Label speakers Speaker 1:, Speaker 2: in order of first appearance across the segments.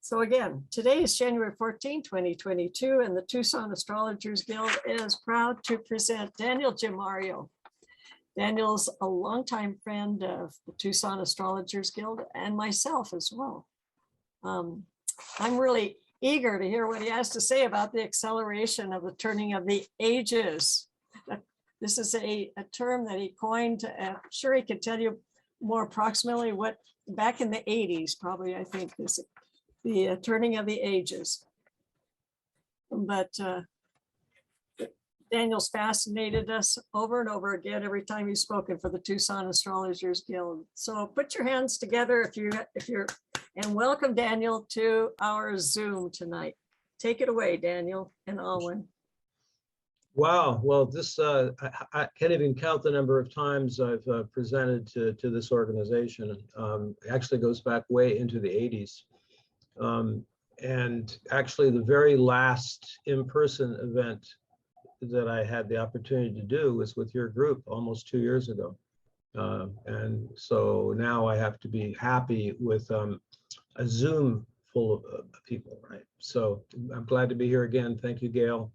Speaker 1: So again, today is January 14, 2022, and the Tucson Astrologers Guild is proud to present Daniel Giamario. Daniel's a longtime friend of the Tucson Astrologers Guild and myself as well. I'm really eager to hear what he has to say about the acceleration of the turning of the ages. This is a term that he coined. I'm sure he could tell you more approximately what back in the 80s, probably, I think, this the turning of the ages. But Daniel's fascinated us over and over again every time he's spoken for the Tucson Astrologers Guild. So put your hands together if you're, and welcome Daniel to our Zoom tonight. Take it away, Daniel and Alwyn.
Speaker 2: Wow, well, this I can't even count the number of times I've presented to this organization. It actually goes back way into the 80s. And actually the very last in-person event that I had the opportunity to do was with your group almost 2 years ago. And so now I have to be happy with a Zoom full of people, right? So I'm glad to be here again. Thank you, Gail.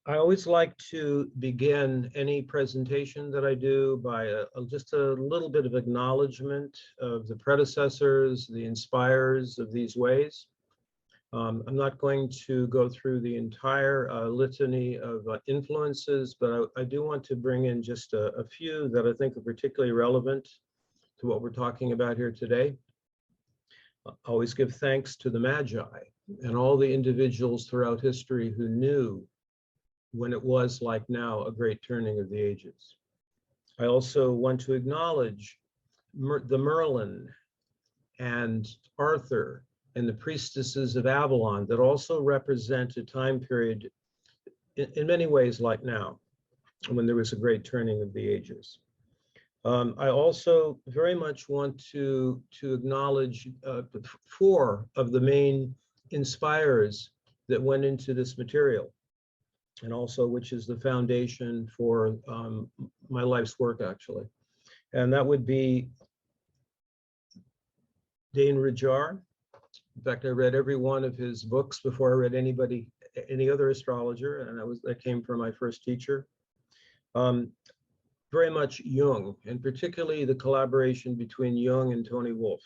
Speaker 2: I always like to begin any presentation that I do by just a little bit of acknowledgement of the predecessors, the inspirers of these ways. I'm not going to go through the entire litany of influences, but I do want to bring in just a few that I think are particularly relevant to what we're talking about here today. I always give thanks to the Magi and all the individuals throughout history who knew when it was, like now, a great turning of the ages. I also want to acknowledge the Merlin and Arthur and the priestesses of Avalon that also represent a time period in many ways like now, when there was a great turning of the ages. I also very much want to acknowledge 4 of the main inspirers that went into this material, and also which is the foundation for my life's work, actually. And that would be Dane Rijar. In fact, I read every one of his books before I read any other astrologer, and that came from my first teacher. Very much Jung, and particularly the collaboration between Jung and Tony Wolff.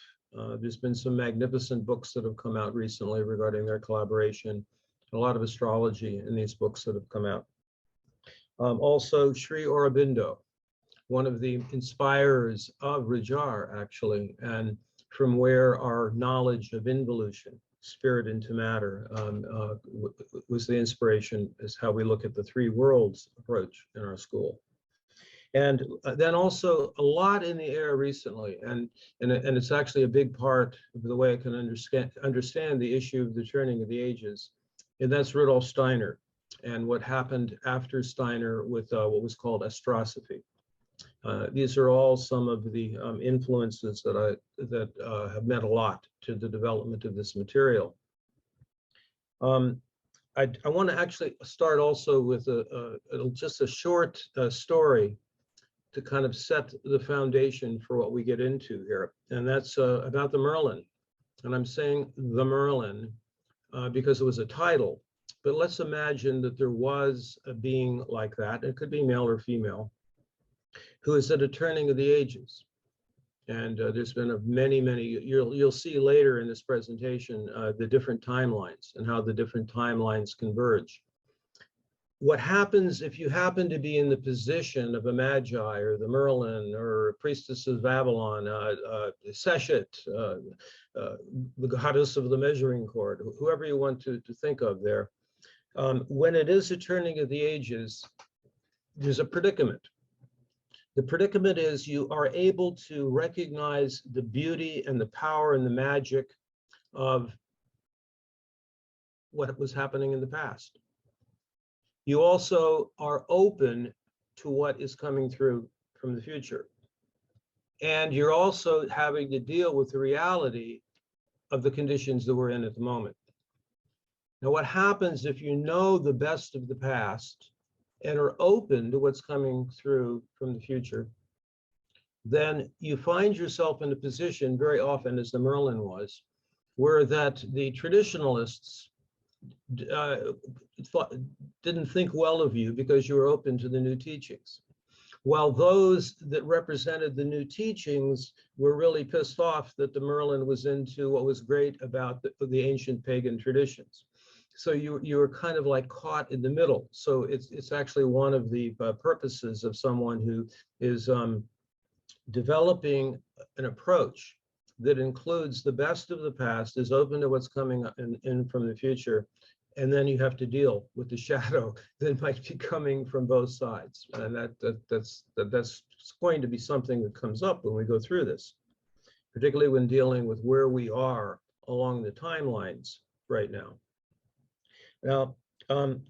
Speaker 2: There's been some magnificent books that have come out recently regarding their collaboration. A lot of astrology in these books that have come out. Also, Sri Aurobindo, one of the inspirers of Rijar, actually, and from where our knowledge of involution, spirit into matter, was the inspiration, is how we look at the 3 worlds approach in our school. And then also a lot in the air recently, and it's actually a big part of the way I can understand the issue of the turning of the ages. And that's Rudolf Steiner and what happened after Steiner with what was called astrosophy. These are all some of the influences that have meant a lot to the development of this material. I want to actually start also with just a short story to kind of set the foundation for what we get into here. And that's about the Merlin. And I'm saying the Merlin because it was a title, but let's imagine that there was a being like that, it could be male or female, who is at a turning of the ages. And there's been many, you'll see later in this presentation, the different timelines and how the different timelines converge. What happens if you happen to be in the position of a Magi or the Merlin or a priestess of Avalon, Seshet, the goddess of the measuring cord, whoever you want to think of there. When it is a turning of the ages, there's a predicament. The predicament is you are able to recognize the beauty and the power and the magic of what was happening in the past. You also are open to what is coming through from the future. And you're also having to deal with the reality of the conditions that we're in at the moment. Now, what happens if you know the best of the past and are open to what's coming through from the future? then you find yourself in a position very often, as the Merlin was, where that the traditionalists didn't think well of you because you were open to the new teachings, while those that represented the new teachings were really pissed off that the Merlin was into what was great about the ancient pagan traditions. So you were kind of like caught in the middle. So it's actually one of the purposes of someone who is developing an approach that includes the best of the past, is open to what's coming in from the future, and then you have to deal with the shadow that might be coming from both sides. And that's going to be something that comes up when we go through this, particularly when dealing with where we are along the timelines right now. Now, I'm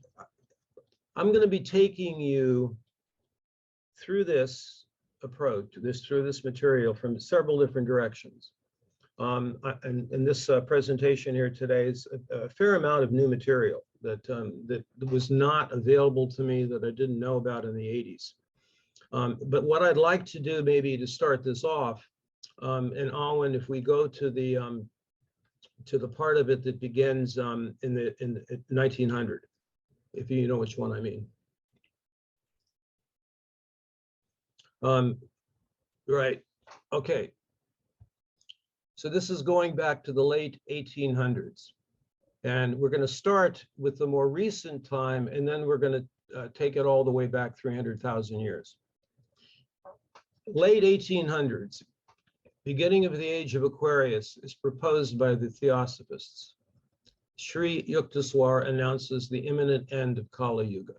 Speaker 2: going to be taking you through this approach, through this material from several different directions. And this presentation here today is a fair amount of new material that was not available to me, that I didn't know about in the 80s. But what I'd like to do, maybe to start this off, and Alwyn, if we go to the part of it that begins in 1900, if you know which one I mean. Right. Okay. So this is going back to the late 1800s. And we're going to start with the more recent time, and then we're going to take it all the way back 300,000 years. Late 1800s, beginning of the age of Aquarius, is proposed by the Theosophists. Sri Yukteswar announces the imminent end of Kali Yuga.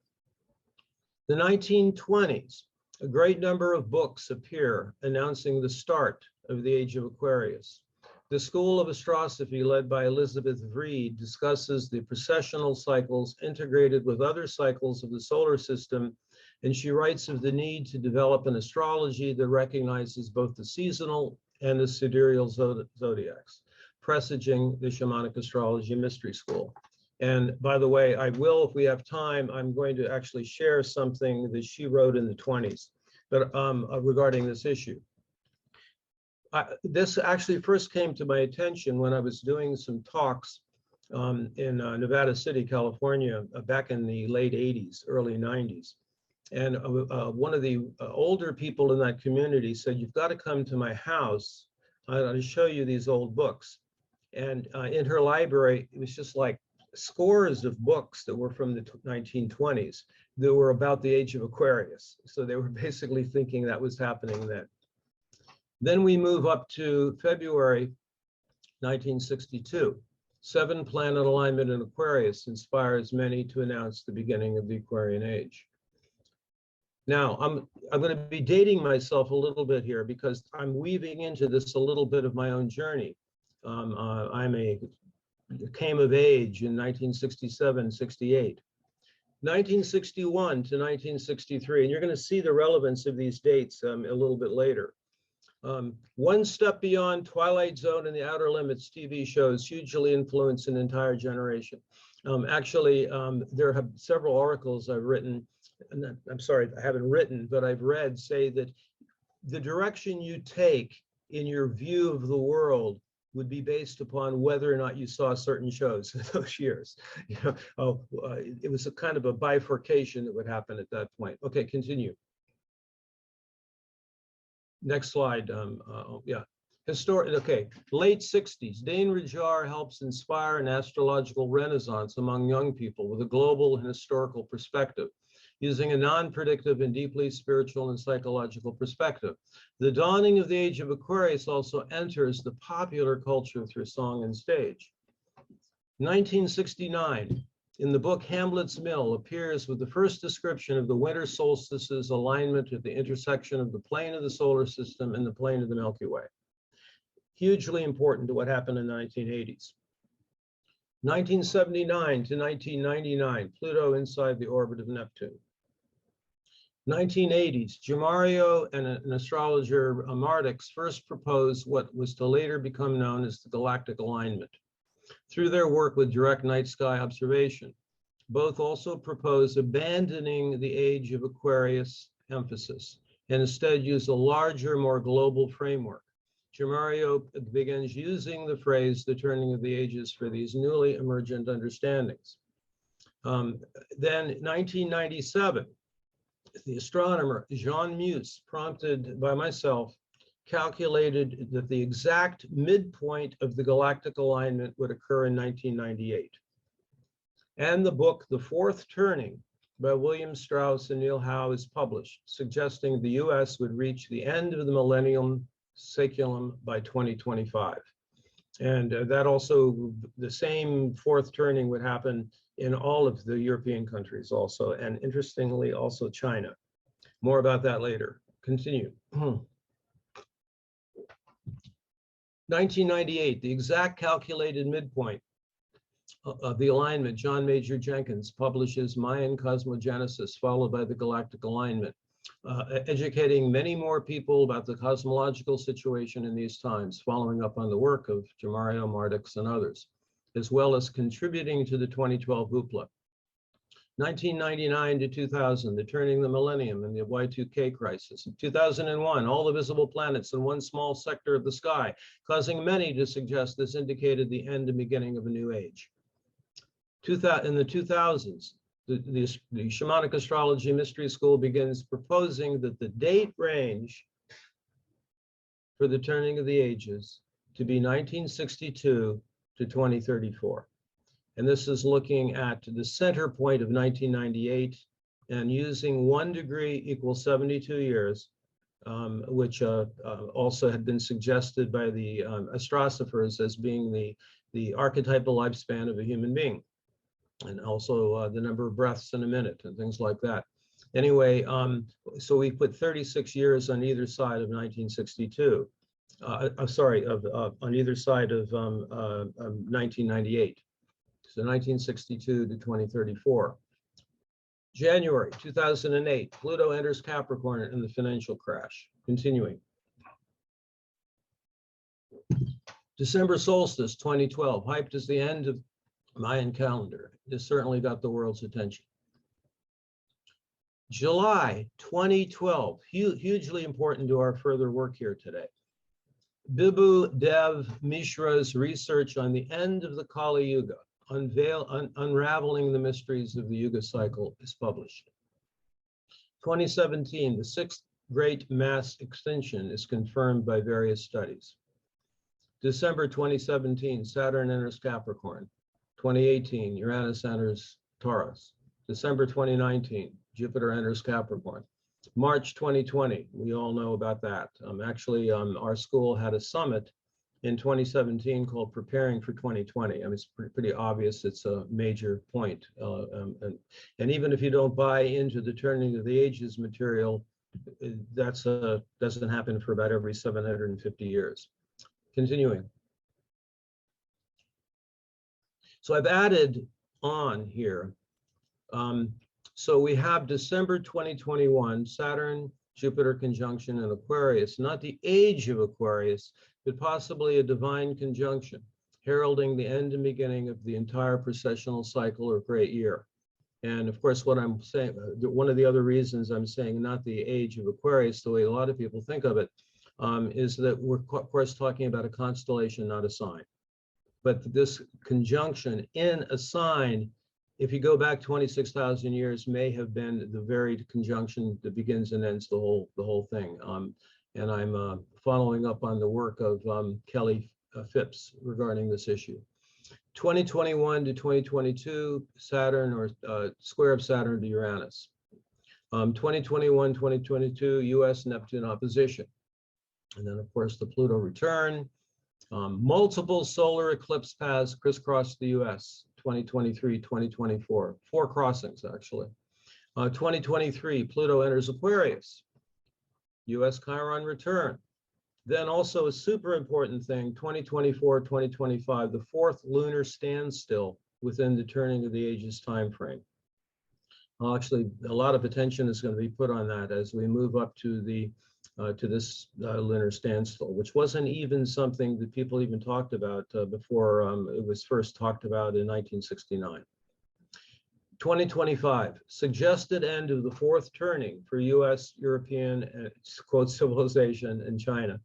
Speaker 2: The 1920s, a great number of books appear announcing the start of the age of Aquarius. The School of Astrosophy, led by Elizabeth Vreede, discusses the precessional cycles integrated with other cycles of the solar system, and she writes of the need to develop an astrology that recognizes both the seasonal and the sidereal zodiacs, presaging the shamanic astrology mystery school. And by the way, I will, if we have time, I'm going to actually share something that she wrote in the 20s but, regarding this issue. This actually first came to my attention when I was doing some talks in Nevada City, California, back in the late 80s, early 90s. And one of the older people in that community said, "You've got to come to my house. I ought to show you these old books." And in her library, it was just like scores of books that were from the 1920s that were about the age of Aquarius. So they were basically thinking that was happening then. Then we move up to February 1962. 7-planet alignment in Aquarius inspires many to announce the beginning of the Aquarian age. Now, I'm going to be dating myself a little bit here because I'm weaving into this a little bit of my own journey. Came of age in 1967, 68. 1961 to 1963, and you're going to see the relevance of these dates a little bit later. One Step Beyond, Twilight Zone, and The Outer Limits TV shows hugely influenced an entire generation. Actually, there have several articles I've written, and I'm sorry, I haven't written, but I've read, say that the direction you take in your view of the world would be based upon whether or not you saw certain shows in those years. You know, it was a kind of a bifurcation that would happen at that point. Okay, continue. Next slide. Yeah. Okay. Late 60s. Dane Rajar helps inspire an astrological renaissance among young people with a global and historical perspective, using a non-predictive and deeply spiritual and psychological perspective. The dawning of the age of Aquarius also enters the popular culture through song and stage. 1969. In the book Hamlet's Mill appears with the first description of the winter solstices alignment at the intersection of the plane of the solar system and the plane of the Milky Way. Hugely important to what happened in the 1980s. 1979 to 1999, Pluto inside the orbit of Neptune. 1980s, Giamario and an astrologer, Mardix, first proposed what was to later become known as the galactic alignment. Through their work with direct night sky observation, both also propose abandoning the age of Aquarius emphasis and instead use a larger, more global framework. Giamario begins using the phrase the turning of the ages for these newly emergent understandings. Then 1997, the astronomer Jean Muse, prompted by myself, calculated that the exact midpoint of the galactic alignment would occur in 1998. And the book, The Fourth Turning, by William Strauss and Neil Howe, is published, suggesting the US would reach the end of the millennium saeculum by 2025. And that also, the same fourth turning would happen in all of the European countries also, and interestingly, also China. More about that later. Continue. 1998, the exact calculated midpoint of the alignment. John Major Jenkins publishes Mayan Cosmogenesis, followed by the Galactic Alignment, educating many more people about the cosmological situation in these times, following up on the work of Giamario, Mardix, and others, as well as contributing to the 2012 hoopla. 1999 to 2000, the turning the millennium and the Y2K crisis. In 2001, all the visible planets in one small sector of the sky, causing many to suggest this indicated the end and beginning of a new age. In the 2000s, the Shamanic Astrology Mystery School begins proposing that the date range for the turning of the ages to be 1962 to 2034. And this is looking at the center point of 1998 and using 1 degree equals 72 years, which also had been suggested by the astrosophers as being the archetypal lifespan of a human being, and also the number of breaths in a minute and things like that. Anyway, so we put 36 years on either side of 1962. On either side of 1998. So 1962 to 2034. January 2008, Pluto enters Capricorn in the financial crash. Continuing. December solstice 2012, hyped as the end of Mayan calendar. This certainly got the world's attention. July 2012, hugely important to our further work here today. Bibhu Dev Mishra's research on the end of the Kali Yuga, unraveling the mysteries of the Yuga cycle, is published. 2017, the 6th great mass extinction is confirmed by various studies. December 2017, Saturn enters Capricorn. 2018, Uranus enters Taurus. December 2019, Jupiter enters Capricorn. March 2020, we all know about that. Actually, our school had a summit in 2017 called Preparing for 2020. I mean, it's pretty obvious it's a major point. And even if you don't buy into the turning of the ages material, that's doesn't happen for about every 750 years. Continuing. So I've added on here. So we have December 2021, Saturn, Jupiter conjunction in Aquarius, not the age of Aquarius, but possibly a divine conjunction, heralding the end and beginning of the entire precessional cycle or great year. And of course, what I'm saying, one of the other reasons I'm saying not the age of Aquarius, the way a lot of people think of it, is that we're of course talking about a constellation, not a sign. But this conjunction in a sign, if you go back 26,000 years, may have been the very conjunction that begins and ends the whole thing. And I'm following up on the work of Kelly Phipps regarding this issue. 2021 to 2022, Saturn or square of Saturn to Uranus. 2021, 2022, US Neptune opposition. And then of course the Pluto return. Multiple solar eclipse paths crisscross the US, 2023, 2024, 4 crossings actually. 2023, Pluto enters Aquarius, US Chiron return. Then also a super important thing, 2024, 2025, the 4th lunar standstill within the turning of the ages time frame. Actually, a lot of attention is going to be put on that as we move up to the this lunar standstill, which wasn't even something that people even talked about before it was first talked about in 1969. 2025, suggested end of the fourth turning for US, European, and quote, civilization in China.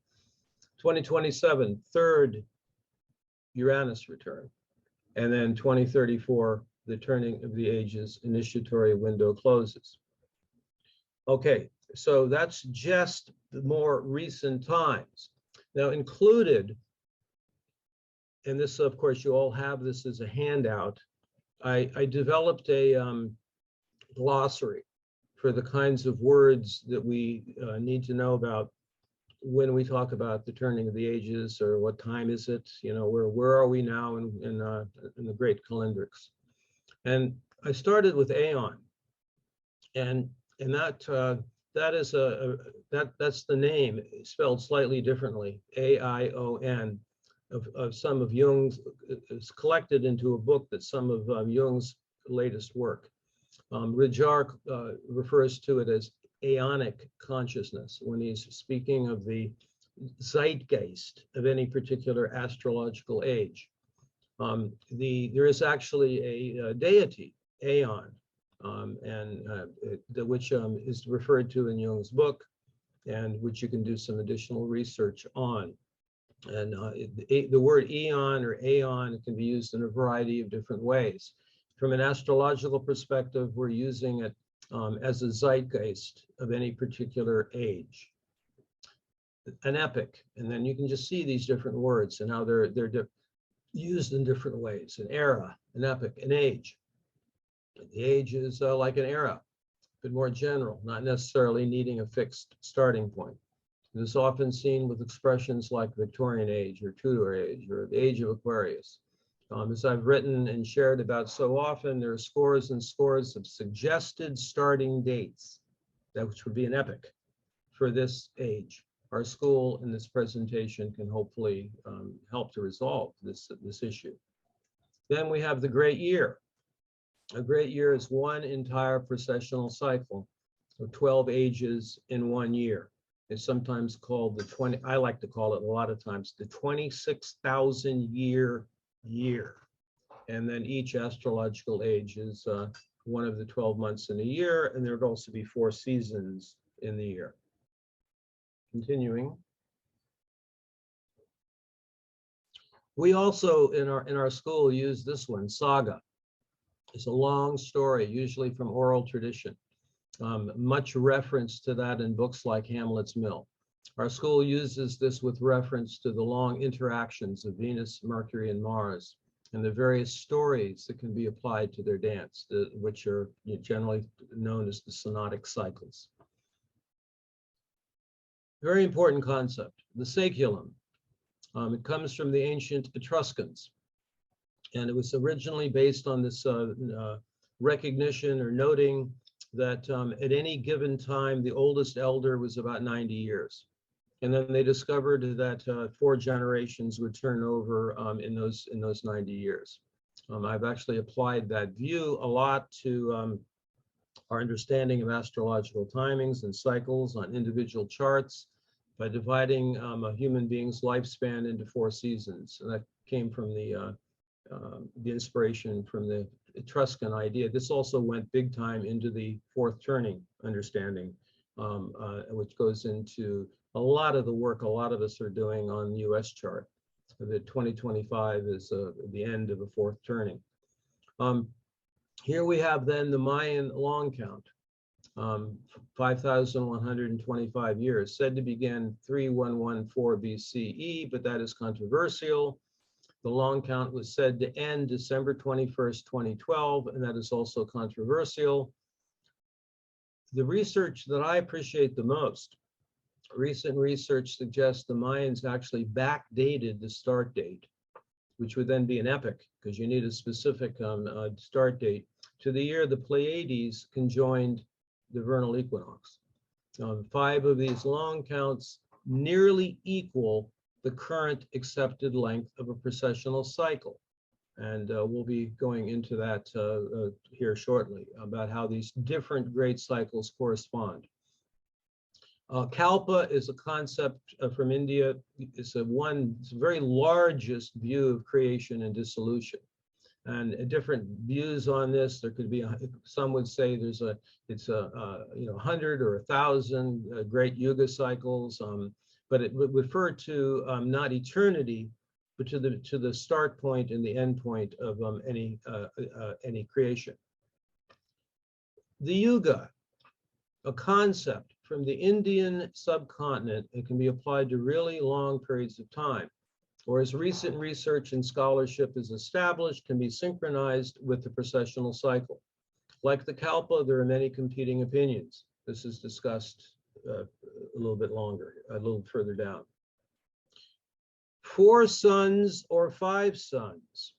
Speaker 2: 2027, third Uranus return. And then 2034, the turning of the ages initiatory window closes. Okay, so that's just the more recent times. Now included, and this, of course, you all have this as a handout, I developed a glossary for the kinds of words that we need to know about when we talk about the turning of the ages, or what time is it, you know, where are we now in the great calendrics. And I started with aeon, and that is that's the name spelled slightly differently, A-I-O-N, of some of Jung's, is collected into a book that's some of Jung's latest work. Ridjar refers to it as aeonic consciousness when he's speaking of the zeitgeist of any particular astrological age. There is actually a deity, Aeon, which is referred to in Jung's book, and which you can do some additional research on. And the word eon or aeon can be used in a variety of different ways. From an astrological perspective, we're using it as a zeitgeist of any particular age. An epoch, and then you can just see these different words and how they're used in different ways. An era, an epoch, an age. The age is like an era, but more general, not necessarily needing a fixed starting point. It is often seen with expressions like Victorian age or Tudor age or the age of Aquarius. As I've written and shared about so often, there are scores and scores of suggested starting dates, which would be an epoch for this age. Our school in this presentation can hopefully help to resolve this issue. Then we have the great year. A great year is one entire precessional cycle of 12 ages in 1 year. It's sometimes called the I like to call it a lot of times, the 26,000 year. And then each astrological age is one of the 12 months in a year, and there would also be 4 seasons in the year. Continuing. We also in our school use this one, saga. It's a long story, usually from oral tradition. Much reference to that in books like Hamlet's Mill. Our school uses this with reference to the long interactions of Venus, Mercury, and Mars, and the various stories that can be applied to their dance, which are generally known as the synodic cycles. Very important concept, the saeculum. It comes from the ancient Etruscans, and it was originally based on this recognition or noting that at any given time, the oldest elder was about 90 years. And then they discovered that 4 generations would turn over in those 90 years. I've actually applied that view a lot to our understanding of astrological timings and cycles on individual charts by dividing a human being's lifespan into 4 seasons. And that came from the inspiration from the Etruscan idea. This also went big time into the fourth turning understanding, which goes into a lot of the work a lot of us are doing on the US chart. The 2025 is the end of the fourth turning. Here we have then the Mayan long count, 5,125 years, said to begin 3114 BCE, but that is controversial. The long count was said to end December 21st, 2012, and that is also controversial. The research that I appreciate the most, recent research suggests the Mayans actually backdated the start date, which would then be an epoch, because you need a specific start date, to the year the Pleiades conjoined the vernal equinox. 5 of these long counts nearly equal the current accepted length of a precessional cycle. And we'll be going into that here shortly, about how these different great cycles correspond. Kalpa is a concept from India. It's the very largest view of creation and dissolution. and different views on this. There could be, some would say it's a 100 or 1,000 great Yuga cycles, but it would refer to not eternity, but to the start point and the end point of any creation. The Yuga, a concept from the Indian subcontinent, it can be applied to really long periods of time, or as recent research and scholarship is established, can be synchronized with the precessional cycle. Like the Kalpa, there are many competing opinions. This is discussed a little bit longer, a little further down. 4 suns or 5 suns.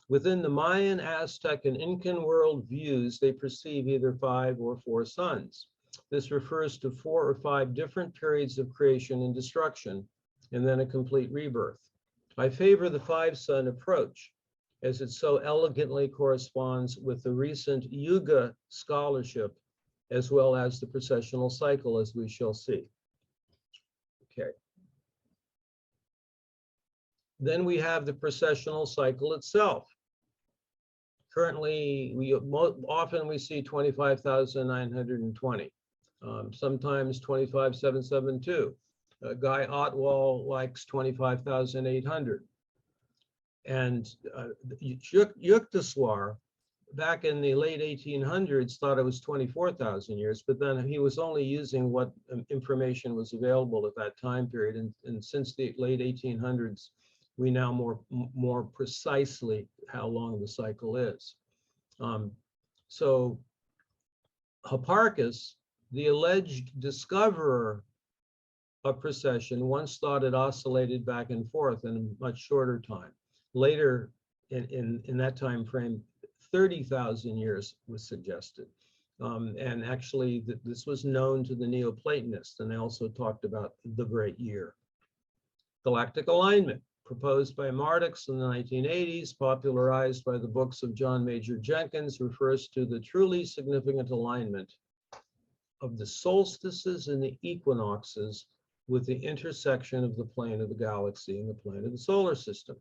Speaker 2: Within the Mayan, Aztec, and Incan world views, they perceive either 5 or 4 suns. This refers to 4 or 5 different periods of creation and destruction, and then a complete rebirth. I favor the 5-sun approach, as it so elegantly corresponds with the recent Yuga scholarship, as well as the precessional cycle, as we shall see. Okay. Then we have the precessional cycle itself. Currently, often we see 25,920, sometimes 25,772. Guy Otwell likes 25,800. And Yukteswar, back in the late 1800s, thought it was 24,000 years, but then he was only using what information was available at that time period. And since the late 1800s, we now more precisely how long the cycle is. So Hipparchus, the alleged discoverer of precession, once thought it oscillated back and forth in a much shorter time. Later, in that time frame, 30,000 years was suggested. And actually, this was known to the Neoplatonists, and they also talked about the great year. Galactic alignment, proposed by Mardix in the 1980s, popularized by the books of John Major Jenkins, refers to the truly significant alignment of the solstices and the equinoxes with the intersection of the plane of the galaxy and the plane of the solar system.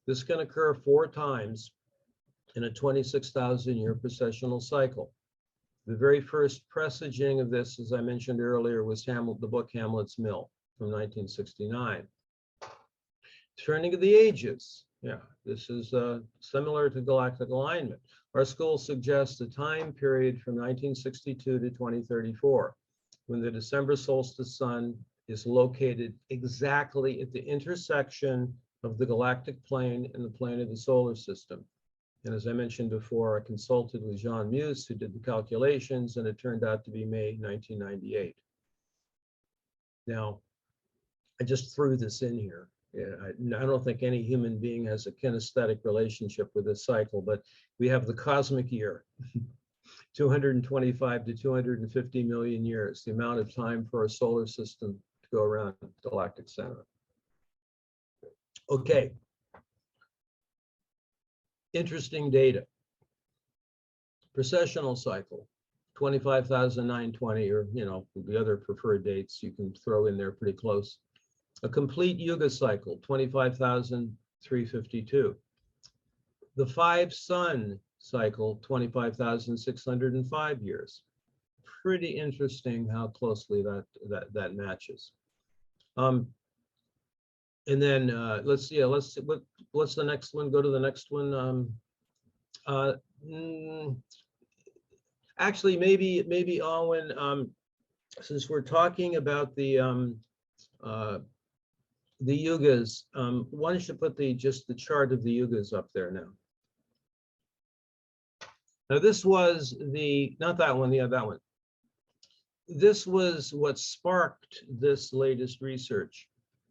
Speaker 2: This can occur 4 times in a 26,000-year precessional cycle. The very first presaging of this, as I mentioned earlier, was the book Hamlet's Mill from 1969. Turning of the ages. Yeah, this is similar to galactic alignment. Our school suggests a time period from 1962 to 2034, when the December solstice sun is located exactly at the intersection of the galactic plane and the plane of the solar system. And as I mentioned before, I consulted with Jean Muse, who did the calculations, and it turned out to be May 1998. Now, I just threw this in here. I don't think any human being has a kinesthetic relationship with this cycle, but we have the cosmic year, 225 to 250 million years, the amount of time for a solar system to go around the galactic center. Okay. Interesting data. Precessional cycle, 25,920, or the other preferred dates you can throw in there pretty close. A complete Yuga cycle, 25,352. The 5-sun cycle, 25,605 years. Pretty interesting how closely that matches. And then let's see, what's the next one? Go to the next one. Actually, maybe Alwyn, since we're talking about the Yugas, why don't you put just the chart of the Yugas up there now? Now this was not that one, that one. This was what sparked this latest research.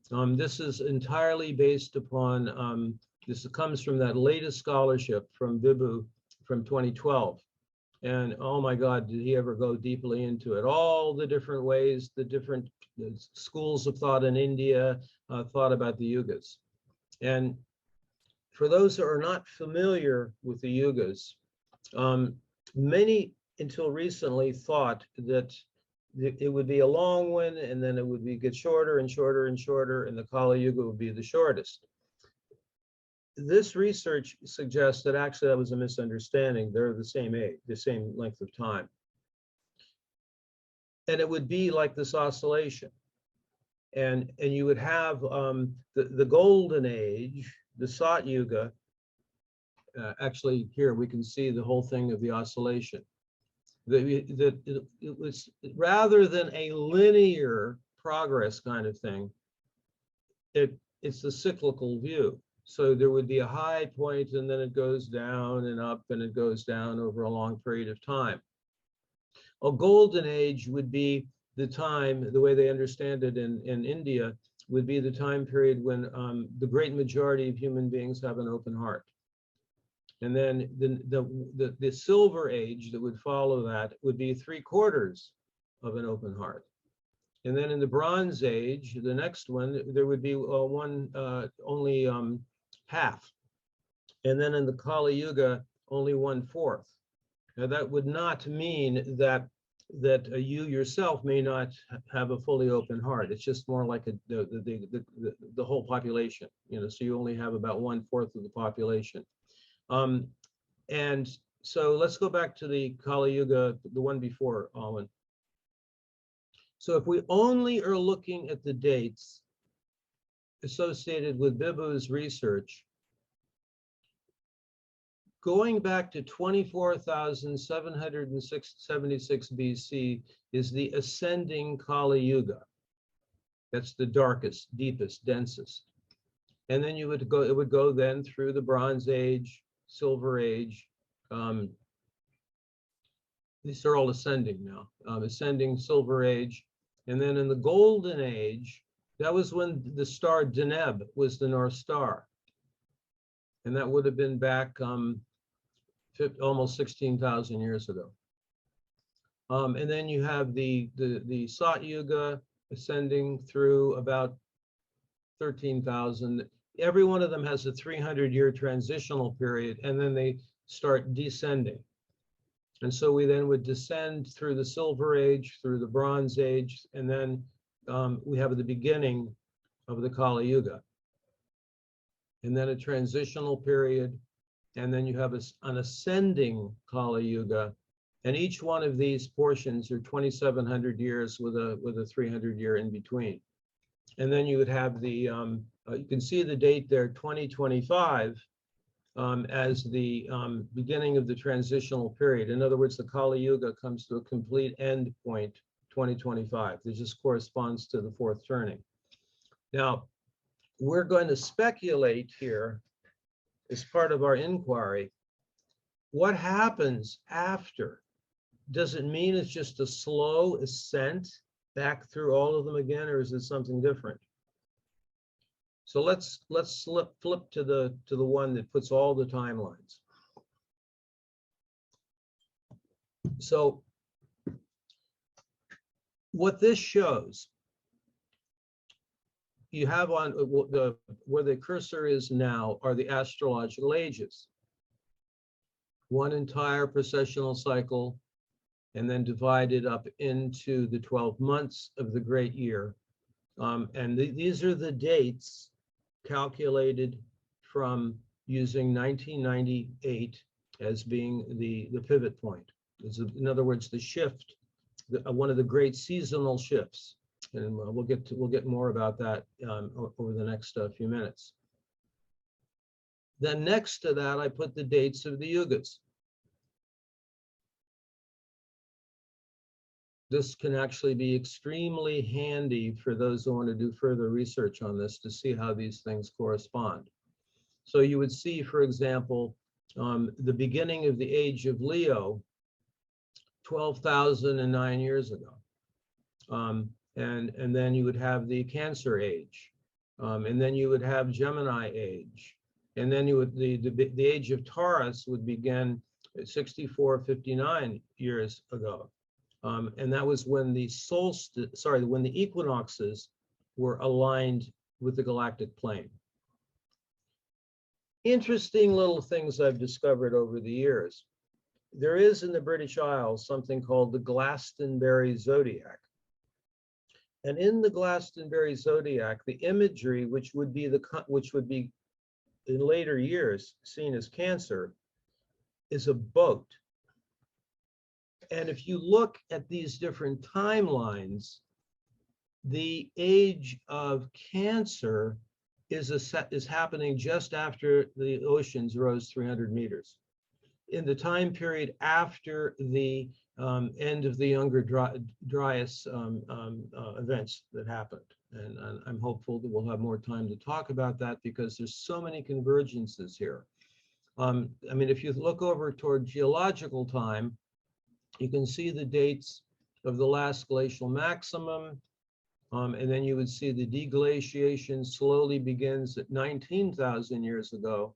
Speaker 2: This is entirely based upon, this comes from that latest scholarship from Vibhu from 2012. And oh my God, did he ever go deeply into it? All the different ways, the different schools of thought in India thought about the Yugas. And for those who are not familiar with the Yugas, many until recently thought that it would be a long one, and then it would get shorter and shorter and shorter, and the Kali Yuga would be the shortest. this research suggests that actually that was a misunderstanding. They're the same age, the same length of time. And it would be like this oscillation. And you would have the golden age, the Sat Yuga. Actually, here we can see the whole thing of the oscillation. That it was, rather than a linear progress kind of thing, it's the cyclical view. So there would be a high point, and then it goes down and up, and it goes down over a long period of time. A golden age would be the time, the way they understand it in India, would be the time period when the great majority of human beings have an open heart. And then the silver age that would follow that would be 3/4 of an open heart. And then in the Bronze Age, the next one, there would be only half. And then in the Kali Yuga, only 1/4. Now that would not mean that you yourself may not have a fully open heart. It's just more like the whole population, you know. So you only have about 1/4 of the population. And so let's go back to the Kali Yuga, the one before, Alwyn. So if we only are looking at the dates associated with Bibhu's research, going back to 24,776 BC is the ascending Kali Yuga. That's the darkest, deepest, densest. And then it would go then through the Bronze Age, Silver Age. These are all ascending now, ascending Silver Age. And then in the Golden Age, that was when the star Deneb was the North Star. And that would have been back almost 16,000 years ago. And then you have the Sat Yuga ascending through about 13,000. Every one of them has a 300-year transitional period, and then they start descending. And so we then would descend through the Silver Age, through the Bronze Age, and then we have the beginning of the Kali Yuga. And then a transitional period, and then you have an ascending Kali Yuga. And each one of these portions are 2,700 years with a 300-year in between. And then you would have the, you can see the date there, 2025, as the beginning of the transitional period. In other words, the Kali Yuga comes to a complete end point, 2025. This just corresponds to the fourth turning. Now, we're going to speculate here as part of our inquiry. What happens after? Does it mean it's just a slow ascent back through all of them again, or is it something different? So let's flip to the one that puts all the timelines. So what this shows, you have on where the cursor is now are the astrological ages. One entire precessional cycle, and then divided up into the 12 months of the great year. And these are the dates calculated from using 1998 as being the pivot point. In other words, the shift, one of the great seasonal shifts. And we'll get more about that over the next few minutes. Then next to that, I put the dates of the Yugas. This can actually be extremely handy for those who want to do further research on this to see how these things correspond. So you would see, for example, the beginning of the age of Leo, 12,009 years ago. And then you would have the Cancer age. And then you would have Gemini age. And then you would the age of Taurus would begin at 6459 years ago. And that was when the when the equinoxes were aligned with the galactic plane. Interesting little things I've discovered over the years. There is in the British Isles something called the Glastonbury Zodiac. And in the Glastonbury Zodiac, the imagery, which would be in later years seen as Cancer is a boat. And if you look at these different timelines, the age of Cancer is happening just after the oceans rose 300 meters. In the time period after the end of the Younger Dryas events that happened. And I'm hopeful that we'll have more time to talk about that because there's so many convergences here. I mean, if you look over toward geological time, you can see the dates of the last glacial maximum, and then you would see the deglaciation slowly begins at 19,000 years ago.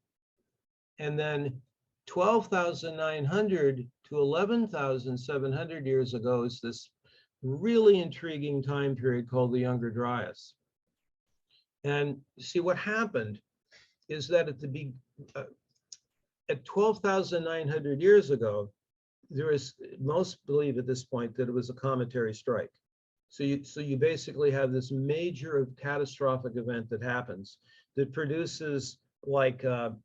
Speaker 2: And then 12,900 to 11,700 years ago is this really intriguing time period called the Younger Dryas. And see what happened is that at 12,900 years ago, there is, most believe at this point that it was a cometary strike. So you basically have this major catastrophic event that happens that produces like a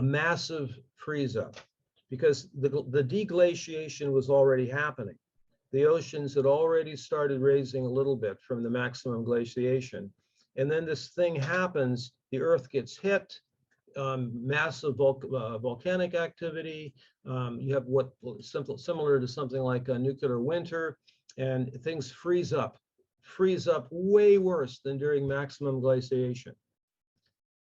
Speaker 2: massive freeze up, because the deglaciation was already happening. The oceans had already started raising a little bit from the maximum glaciation. And then this thing happens, the Earth gets hit, massive volcanic activity. You have what similar to something like a nuclear winter, and things freeze up way worse than during maximum glaciation.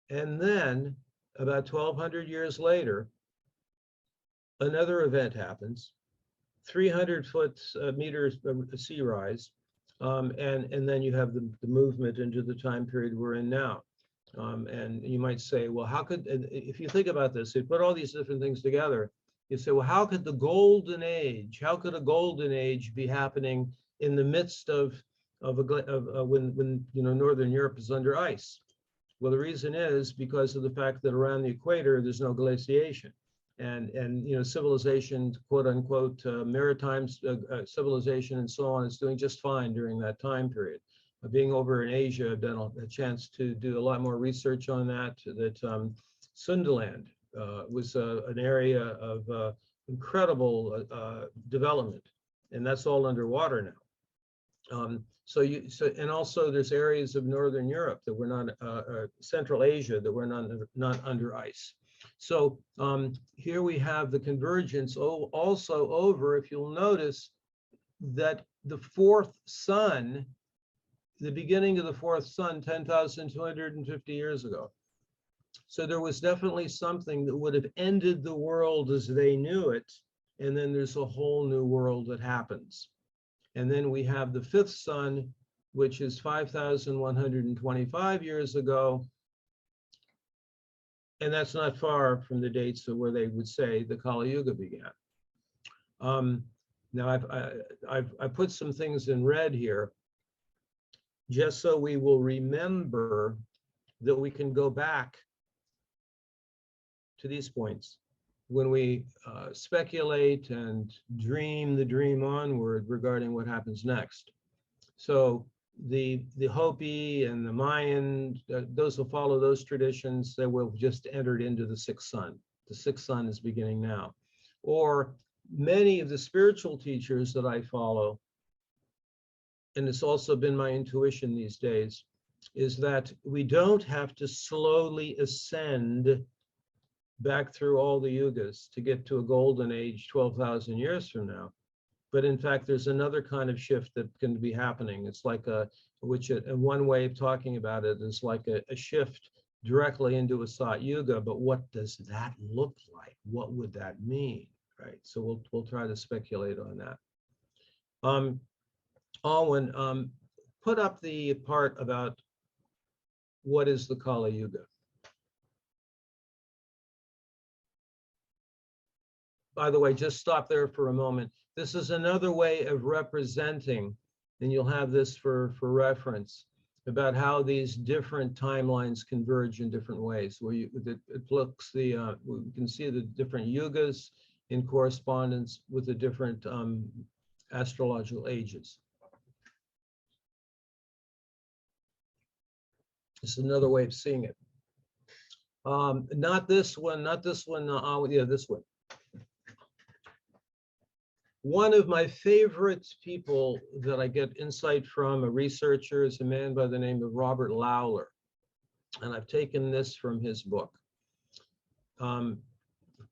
Speaker 2: And then about 1,200 years later, another event happens, 300 meters sea rise, and then you have the movement into the time period we're in now. And you might say, well, how could, if you think about this, you put all these different things together, you say, well, how could a golden age be happening in the midst of when Northern Europe is under ice? Well, the reason is because of the fact that around the equator, there's no glaciation. And civilization, quote unquote, maritime civilization and so on is doing just fine during that time period. Being over in Asia, I've done a chance to do a lot more research on that. Sundaland was an area of incredible development, and that's all underwater now. And also there's areas of Northern Europe that were not, Central Asia that were not under ice. So here we have the convergence also over, if you'll notice, that the fourth sun, the beginning of the fourth sun, 10,250 years ago. So there was definitely something that would have ended the world as they knew it, and then there's a whole new world that happens. And then we have the fifth sun, which is 5,125 years ago, and that's not far from the dates of where they would say the Kali Yuga began. Now I've put some things in red here, just so we will remember that we can go back to these points when we speculate and dream the dream onward regarding what happens next. So the Hopi and the Mayan, those who follow those traditions, they will have just entered into the sixth sun. The sixth sun is beginning now. Or many of the spiritual teachers that I follow, and it's also been my intuition these days, is that we don't have to slowly ascend back through all the yugas to get to a golden age 12,000 years from now. But in fact, there's another kind of shift that can be happening. It's like and one way of talking about it is like a shift directly into a Sat Yuga. But what does that look like? What would that mean, right? So we'll try to speculate on that. Alwyn, put up the part about what is the Kali Yuga. By the way, just stop there for a moment. This is another way of representing, and you'll have this for reference, about how these different timelines converge in different ways, where it looks we can see the different yugas in correspondence with the different astrological ages. This is another way of seeing it. Not this one, not this one. Yeah, this one. One of my favorite people that I get insight from, a researcher, is a man by the name of Robert Lawler. And I've taken this from his book. The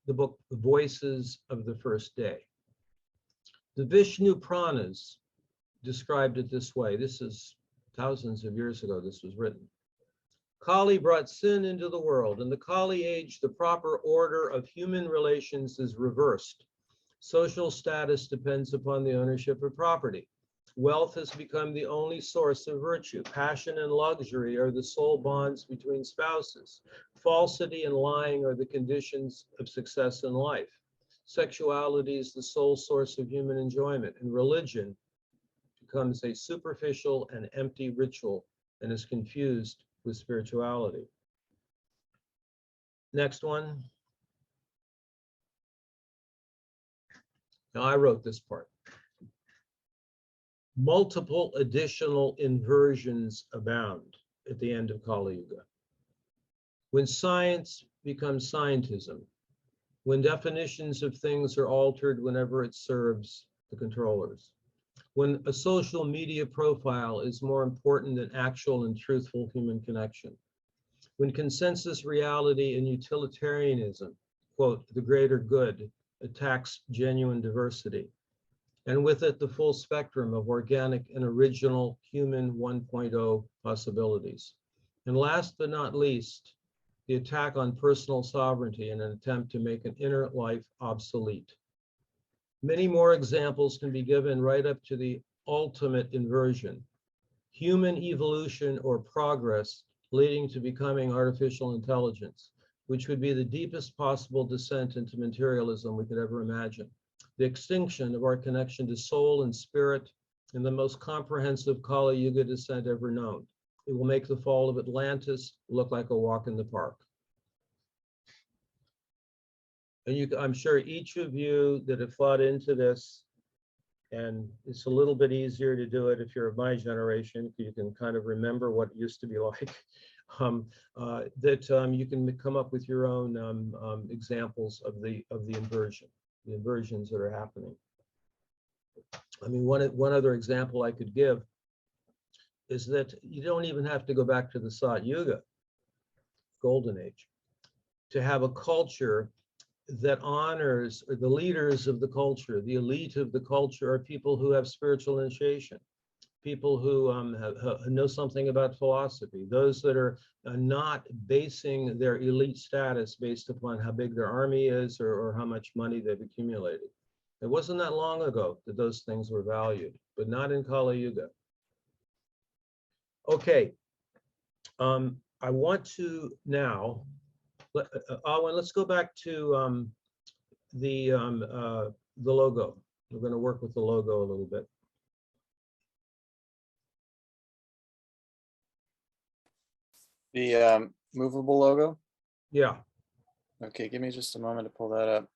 Speaker 2: book, The Voices of the First Day. The Vishnu Puranas described it this way. This is thousands of years ago this was written. Kali brought sin into the world. In the Kali age, the proper order of human relations is reversed. Social status depends upon the ownership of property. Wealth has become the only source of virtue. Passion and luxury are the sole bonds between spouses. Falsity and lying are the conditions of success in life. Sexuality is the sole source of human enjoyment, and religion becomes a superficial and empty ritual and is confused with spirituality. Next one. Now, I wrote this part. Multiple additional inversions abound at the end of Kali Yuga. When science becomes scientism, when definitions of things are altered whenever it serves the controllers, when a social media profile is more important than actual and truthful human connection, when consensus reality and utilitarianism, quote, the greater good, attacks genuine diversity, and with it the full spectrum of organic and original human 1.0 possibilities. And last but not least, the attack on personal sovereignty in an attempt to make an inner life obsolete. Many more examples can be given right up to the ultimate inversion, human evolution or progress leading to becoming artificial intelligence, which would be the deepest possible descent into materialism we could ever imagine. The extinction of our connection to soul and spirit in the most comprehensive Kali Yuga descent ever known. It will make the fall of Atlantis look like a walk in the park. And I'm sure each of you that have thought into this, and it's a little bit easier to do it if you're of my generation, you can kind of remember what it used to be like, you can come up with your own examples of the inversions that are happening. I mean, one other example I could give is that you don't even have to go back to the Sat Yuga, Golden Age, to have a culture that honors the leaders of the culture. The elite of the culture are people who have spiritual initiation, people who know something about philosophy, those that are not basing their elite status based upon how big their army is or how much money they've accumulated. It wasn't that long ago that those things were valued, but not in Kali Yuga. Okay, I want to now, let's go back to the logo. We're going to work with the logo a little bit.
Speaker 3: The movable logo?
Speaker 2: Yeah.
Speaker 3: Okay, give me just a moment to pull that up.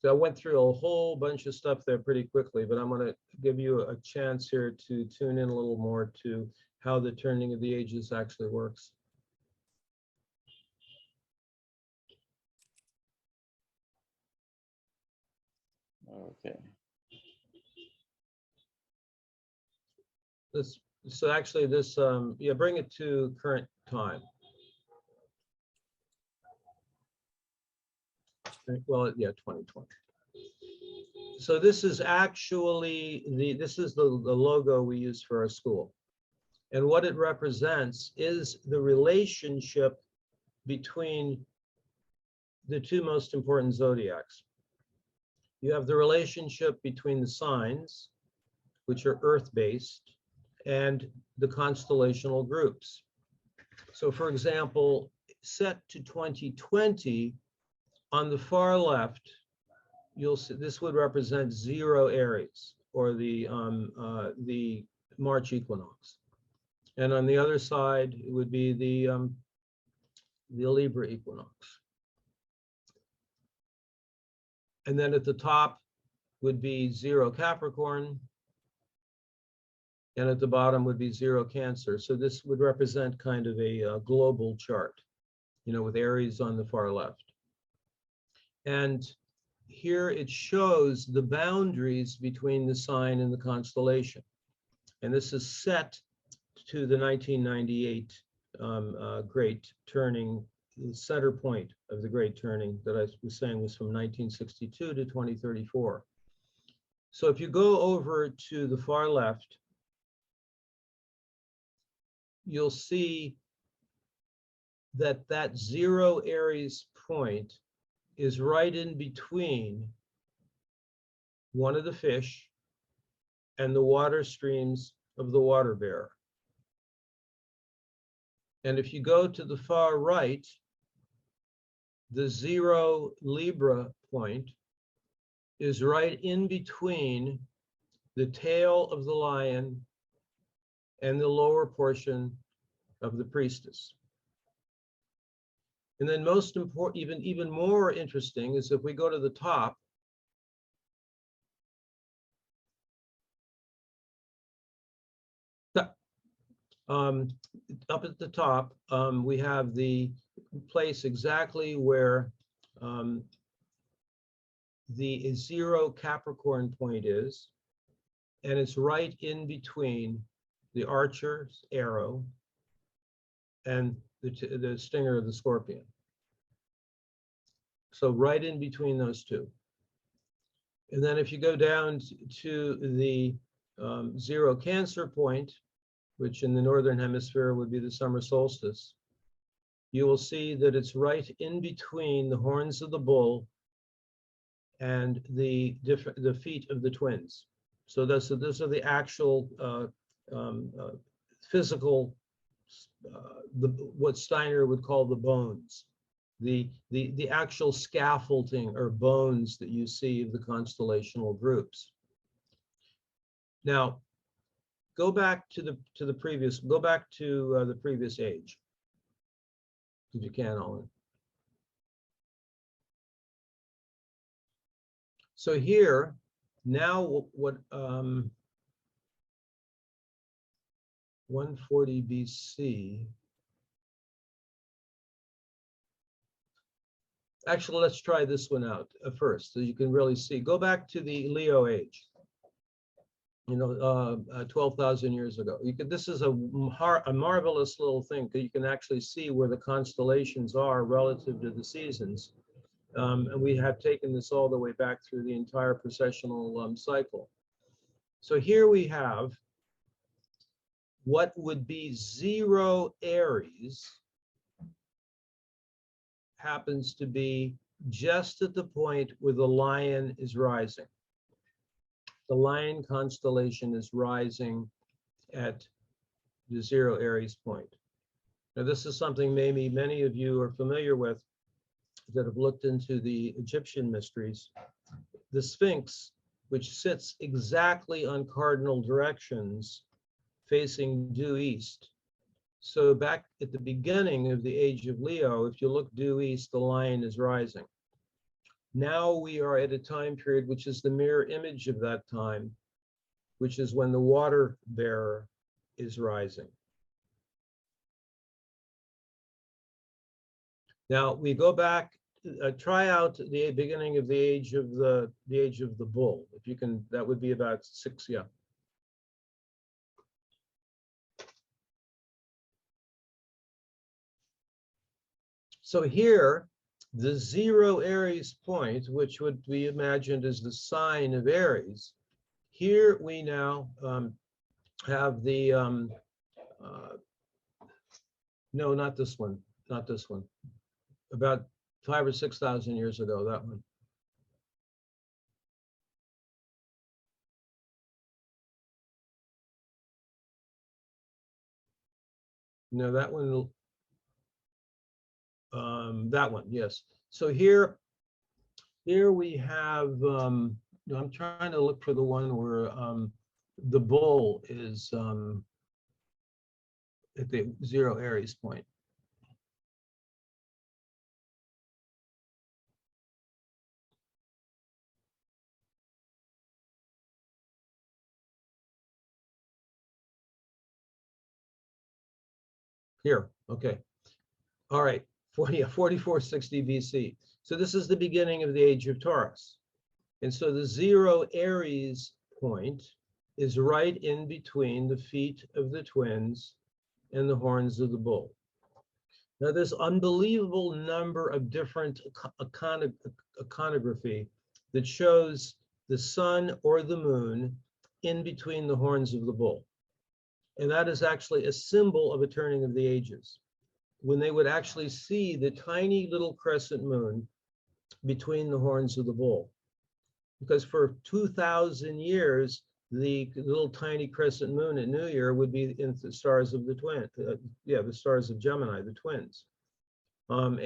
Speaker 2: So I went through a whole bunch of stuff there pretty quickly, but I'm going to give you a chance here to tune in a little more to how the turning of the ages actually works.
Speaker 3: Okay.
Speaker 2: So actually this, yeah, bring it to current time. Well, yeah, 2020. So this is actually the logo we use for our school. And what it represents is the relationship between the two most important zodiacs. You have the relationship between the signs, which are earth-based, and the constellational groups. So for example, set to 2020, on the far left, you'll see this would represent 0 Aries, or the March equinox. And on the other side, it would be the Libra equinox. And then at the top would be 0 Capricorn, and at the bottom would be 0 Cancer. So this would represent kind of a global chart, you know, with Aries on the far left. And here it shows the boundaries between the sign and the constellation. And this is set to the 1998 great turning, the center point of the great turning that I was saying was from 1962 to 2034. So if you go over to the far left, you'll see that that 0 Aries point is right in between one of the fish and the water streams of the water bearer. And if you go to the far right, the 0 Libra point is right in between the tail of the lion and the lower portion of the priestess. And then most important, even more interesting, is if we go to the top, up at the top, we have the place exactly where the 0 Capricorn point is, and it's right in between the archer's arrow and the stinger of the scorpion. So right in between those two. And then if you go down to the 0 Cancer point, which in the northern hemisphere would be the summer solstice, you will see that it's right in between the horns of the bull and the feet of the twins. So those are the actual physical, what Steiner would call the bones, the actual scaffolding or bones that you see of the constellational groups. Now, go back to the previous age, if you can, Owen. So here, now what 140 BC. Actually, let's try this one out first, so you can really see. Go back to the Leo age. 12,000 years ago. This is a marvelous little thing, because you can actually see where the constellations are relative to the seasons. And we have taken this all the way back through the entire precessional cycle. So here we have what would be 0 Aries happens to be just at the point where the lion is rising. The lion constellation is rising at the 0 Aries point. Now, this is something maybe many of you are familiar with that have looked into the Egyptian mysteries. The Sphinx, which sits exactly on cardinal directions facing due east. So back at the beginning of the age of Leo, if you look due east, the lion is rising. Now we are at a time period which is the mirror image of that time, which is when the water bearer is rising. Now we go back, try out the beginning of the age of the bull. If you can, that would be about 6, yeah. So here, the 0 Aries point, which would be imagined as the sign of Aries, here we now have the, no, not this one, not this one. About 5,000 or 6,000 years ago, that one. No, that one, yes. So here we have, I'm trying to look for the one where the bull is at the 0 Aries point. Here, okay. All right, 4460 BC. So this is the beginning of the age of Taurus. And so the 0 Aries point is right in between the feet of the twins and the horns of the bull. Now, there's unbelievable number of different iconography that shows the sun or the moon in between the horns of the bull. And that is actually a symbol of a turning of the ages, when they would actually see the tiny little crescent moon between the horns of the bull. Because for 2,000 years, the little tiny crescent moon at New Year would be in the stars of the the stars of Gemini, the twins. And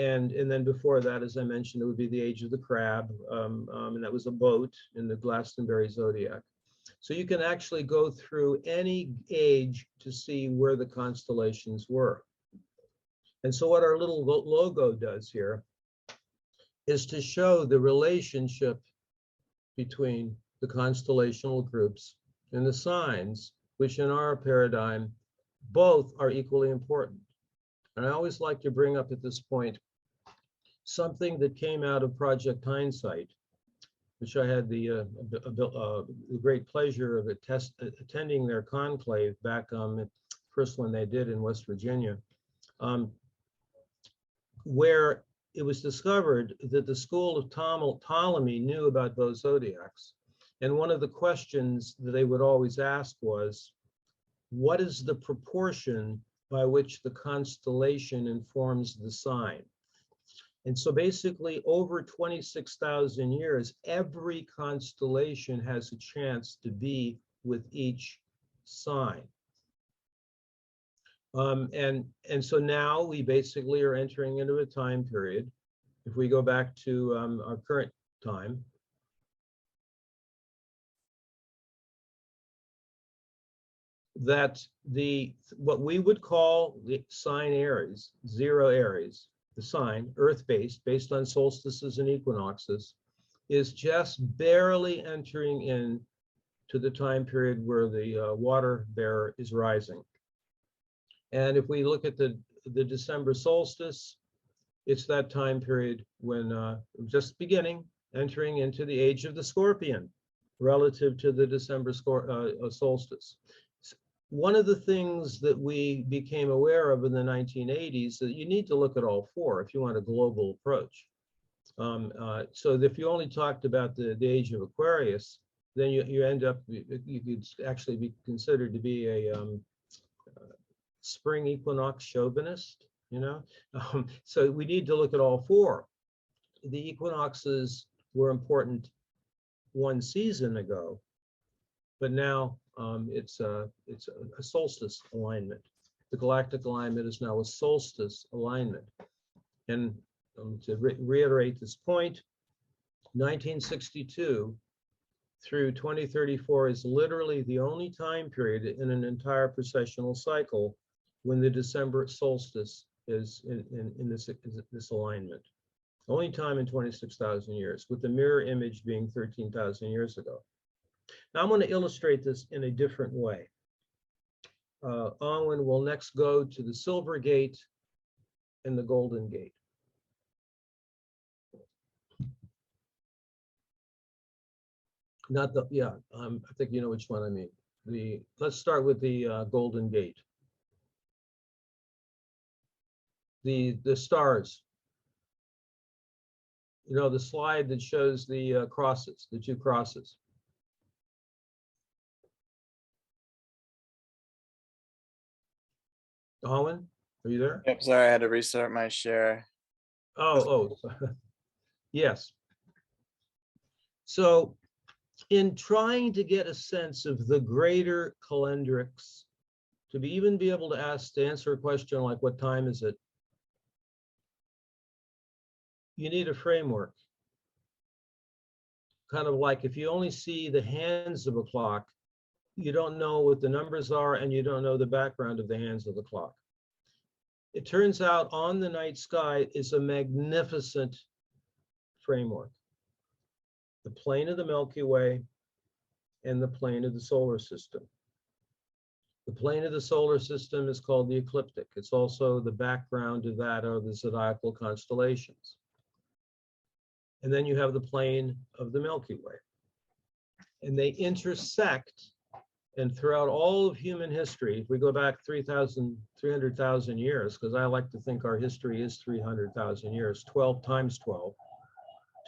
Speaker 2: then before that, as I mentioned, it would be the age of the crab, and that was a boat in the Glastonbury Zodiac. So you can actually go through any age to see where the constellations were. And so what our little logo does here is to show the relationship between the constellational groups and the signs, which in our paradigm, both are equally important. And I always like to bring up at this point something that came out of Project Hindsight, which I had the great pleasure of attending their conclave back first one they did in West Virginia, where it was discovered that the school of Ptolemy knew about those zodiacs. And one of the questions that they would always ask was, what is the proportion by which the constellation informs the sign? And so basically over 26,000 years, every constellation has a chance to be with each sign. And so now we basically are entering into a time period. If we go back to our current time, that what we would call the sign Aries, 0 Aries, the sign, earth-based, based on solstices and equinoxes, is just barely entering in to the time period where the water bearer is rising. And if we look at the December solstice, it's that time period when just beginning, entering into the age of the Scorpion relative to the December solstice. One of the things that we became aware of in the 1980s that you need to look at all 4 if you want a global approach. So if you only talked about the age of Aquarius, then you end up, you could actually be considered to be a spring equinox chauvinist, you know? So we need to look at all 4. The equinoxes were important one season ago, but now it's a solstice alignment. The galactic alignment is now a solstice alignment. And to reiterate this point, 1962 through 2034 is literally the only time period in an entire precessional cycle when the December solstice is in this alignment. Only time in 26,000 years, with the mirror image being 13,000 years ago. Now I'm going to illustrate this in a different way. Alwyn will next go to the Silver Gate and the Golden Gate. Not the, yeah, I think you know which one I mean. Let's start with the Golden Gate. The stars. You know, the slide that shows the crosses, the 2 crosses. Alwyn, are you there?
Speaker 3: Yep, sorry, I had to restart my share.
Speaker 2: Oh, yes. So in trying to get a sense of the greater calendrics, to even be able to answer a question like what time is it, you need a framework. Kind of like if you only see the hands of a clock, you don't know what the numbers are and you don't know the background of the hands of the clock. It turns out on the night sky is a magnificent framework. The plane of the Milky Way and the plane of the solar system. The plane of the solar system is called the ecliptic. It's also the background of that of the zodiacal constellations. And then you have the plane of the Milky Way. And they intersect, and throughout all of human history, if we go back 300,000 years, because I like to think our history is 300,000 years, 12 times 12,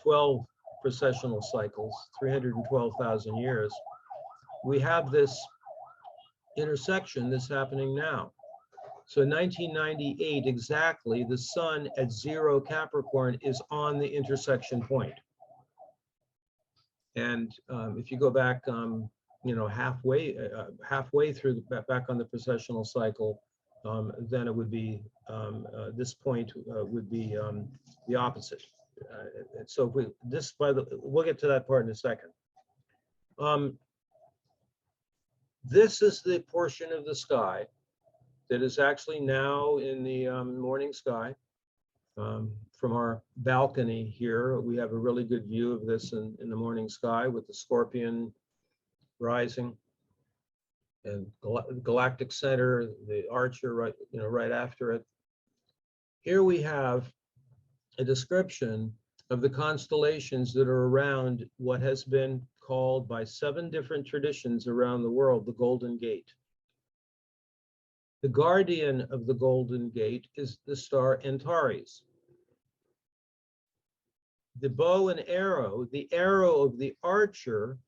Speaker 2: 12 precessional cycles, 312,000 years, we have this intersection that's happening now. So in 1998, exactly, the sun at 0 Capricorn is on the intersection point. And if you go back, halfway through back on the precessional cycle, then it would be this point would be the opposite. So if we'll get to that part in a second. This is the portion of the sky that is actually now in the morning sky. From our balcony here, we have a really good view of this in the morning sky with the Scorpion rising and galactic center, the Archer right after it. Here we have a description of the constellations that are around what has been called by 7 different traditions around the world the Golden Gate. The guardian of the Golden Gate is the star Antares. The bow and arrow, the arrow of the Archer,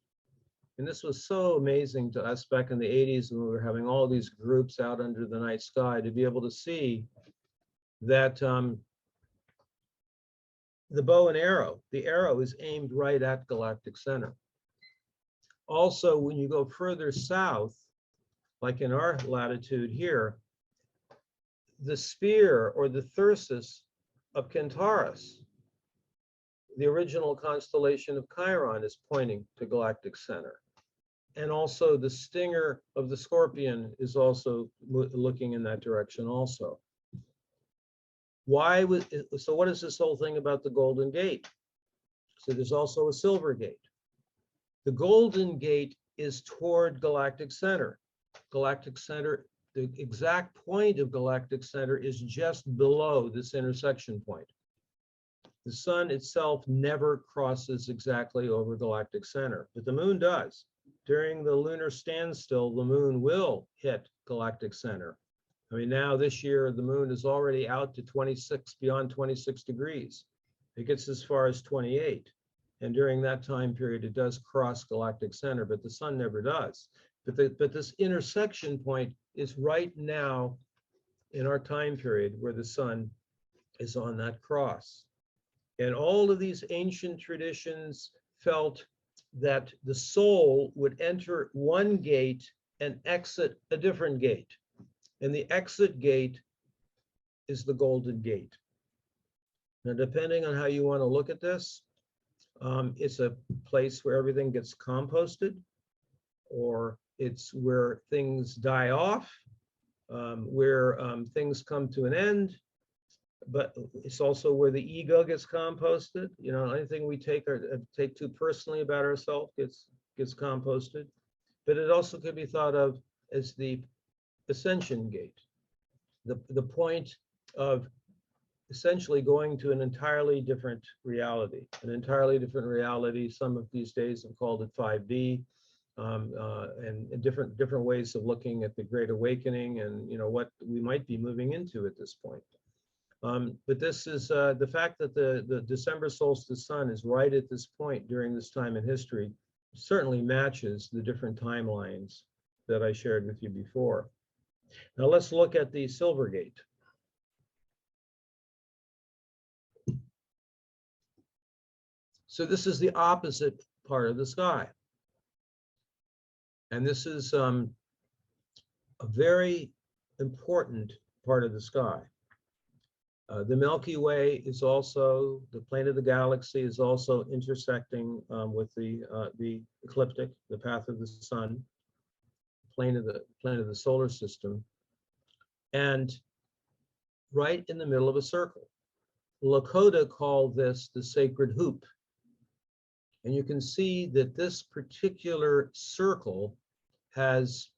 Speaker 2: and this was so amazing to us back in the 80s when we were having all these groups out under the night sky to be able to see that the bow and arrow, the arrow is aimed right at galactic center. Also, when you go further south, like in our latitude here, the spear or the thyrsus of Centaurus, the original constellation of Chiron, is pointing to galactic center. And also the stinger of the Scorpion is also looking in that direction also. So what is this whole thing about the Golden Gate? So there's also a Silver Gate. The Golden Gate is toward galactic center. Galactic center, the exact point of galactic center is just below this intersection point. The sun itself never crosses exactly over galactic center, but the moon does. During the lunar standstill, the moon will hit galactic center. I mean, now this year, the moon is already out to beyond 26 degrees. It gets as far as 28. And during that time period, it does cross galactic center, but the sun never does. But this intersection point is right now in our time period where the sun is on that cross. And all of these ancient traditions felt that the soul would enter one gate and exit a different gate. And the exit gate is the Golden Gate. Now, depending on how you want to look at this, it's a place where everything gets composted, or it's where things die off, where things come to an end, but it's also where the ego gets composted. You know, anything we take too personally about ourselves gets composted. But it also could be thought of as the ascension gate, the point of essentially going to an entirely different reality. Some of these days have called it 5D, and different ways of looking at the Great Awakening and what we might be moving into at this point. But this is the fact that the December solstice sun is right at this point during this time in history certainly matches the different timelines that I shared with you before. Now let's look at the Silver Gate. So this is the opposite part of the sky. And this is a very important part of the sky. The Milky Way is also, the plane of the galaxy is also intersecting with the ecliptic, the path of the sun, plane of the solar system, and right in the middle of a circle. Lakota called this the sacred hoop. And you can see that this particular circle has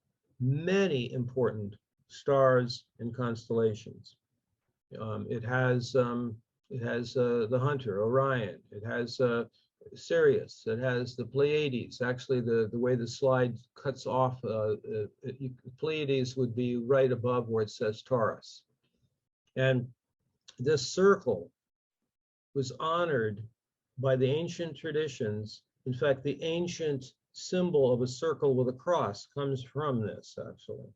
Speaker 2: many important stars and constellations. It has the Hunter, Orion. It has Sirius. It has the Pleiades. Actually, the way the slide cuts off, Pleiades would be right above where it says Taurus. And this circle was honored by the ancient traditions. In fact, the ancient symbol of a circle with a cross comes from this, actually.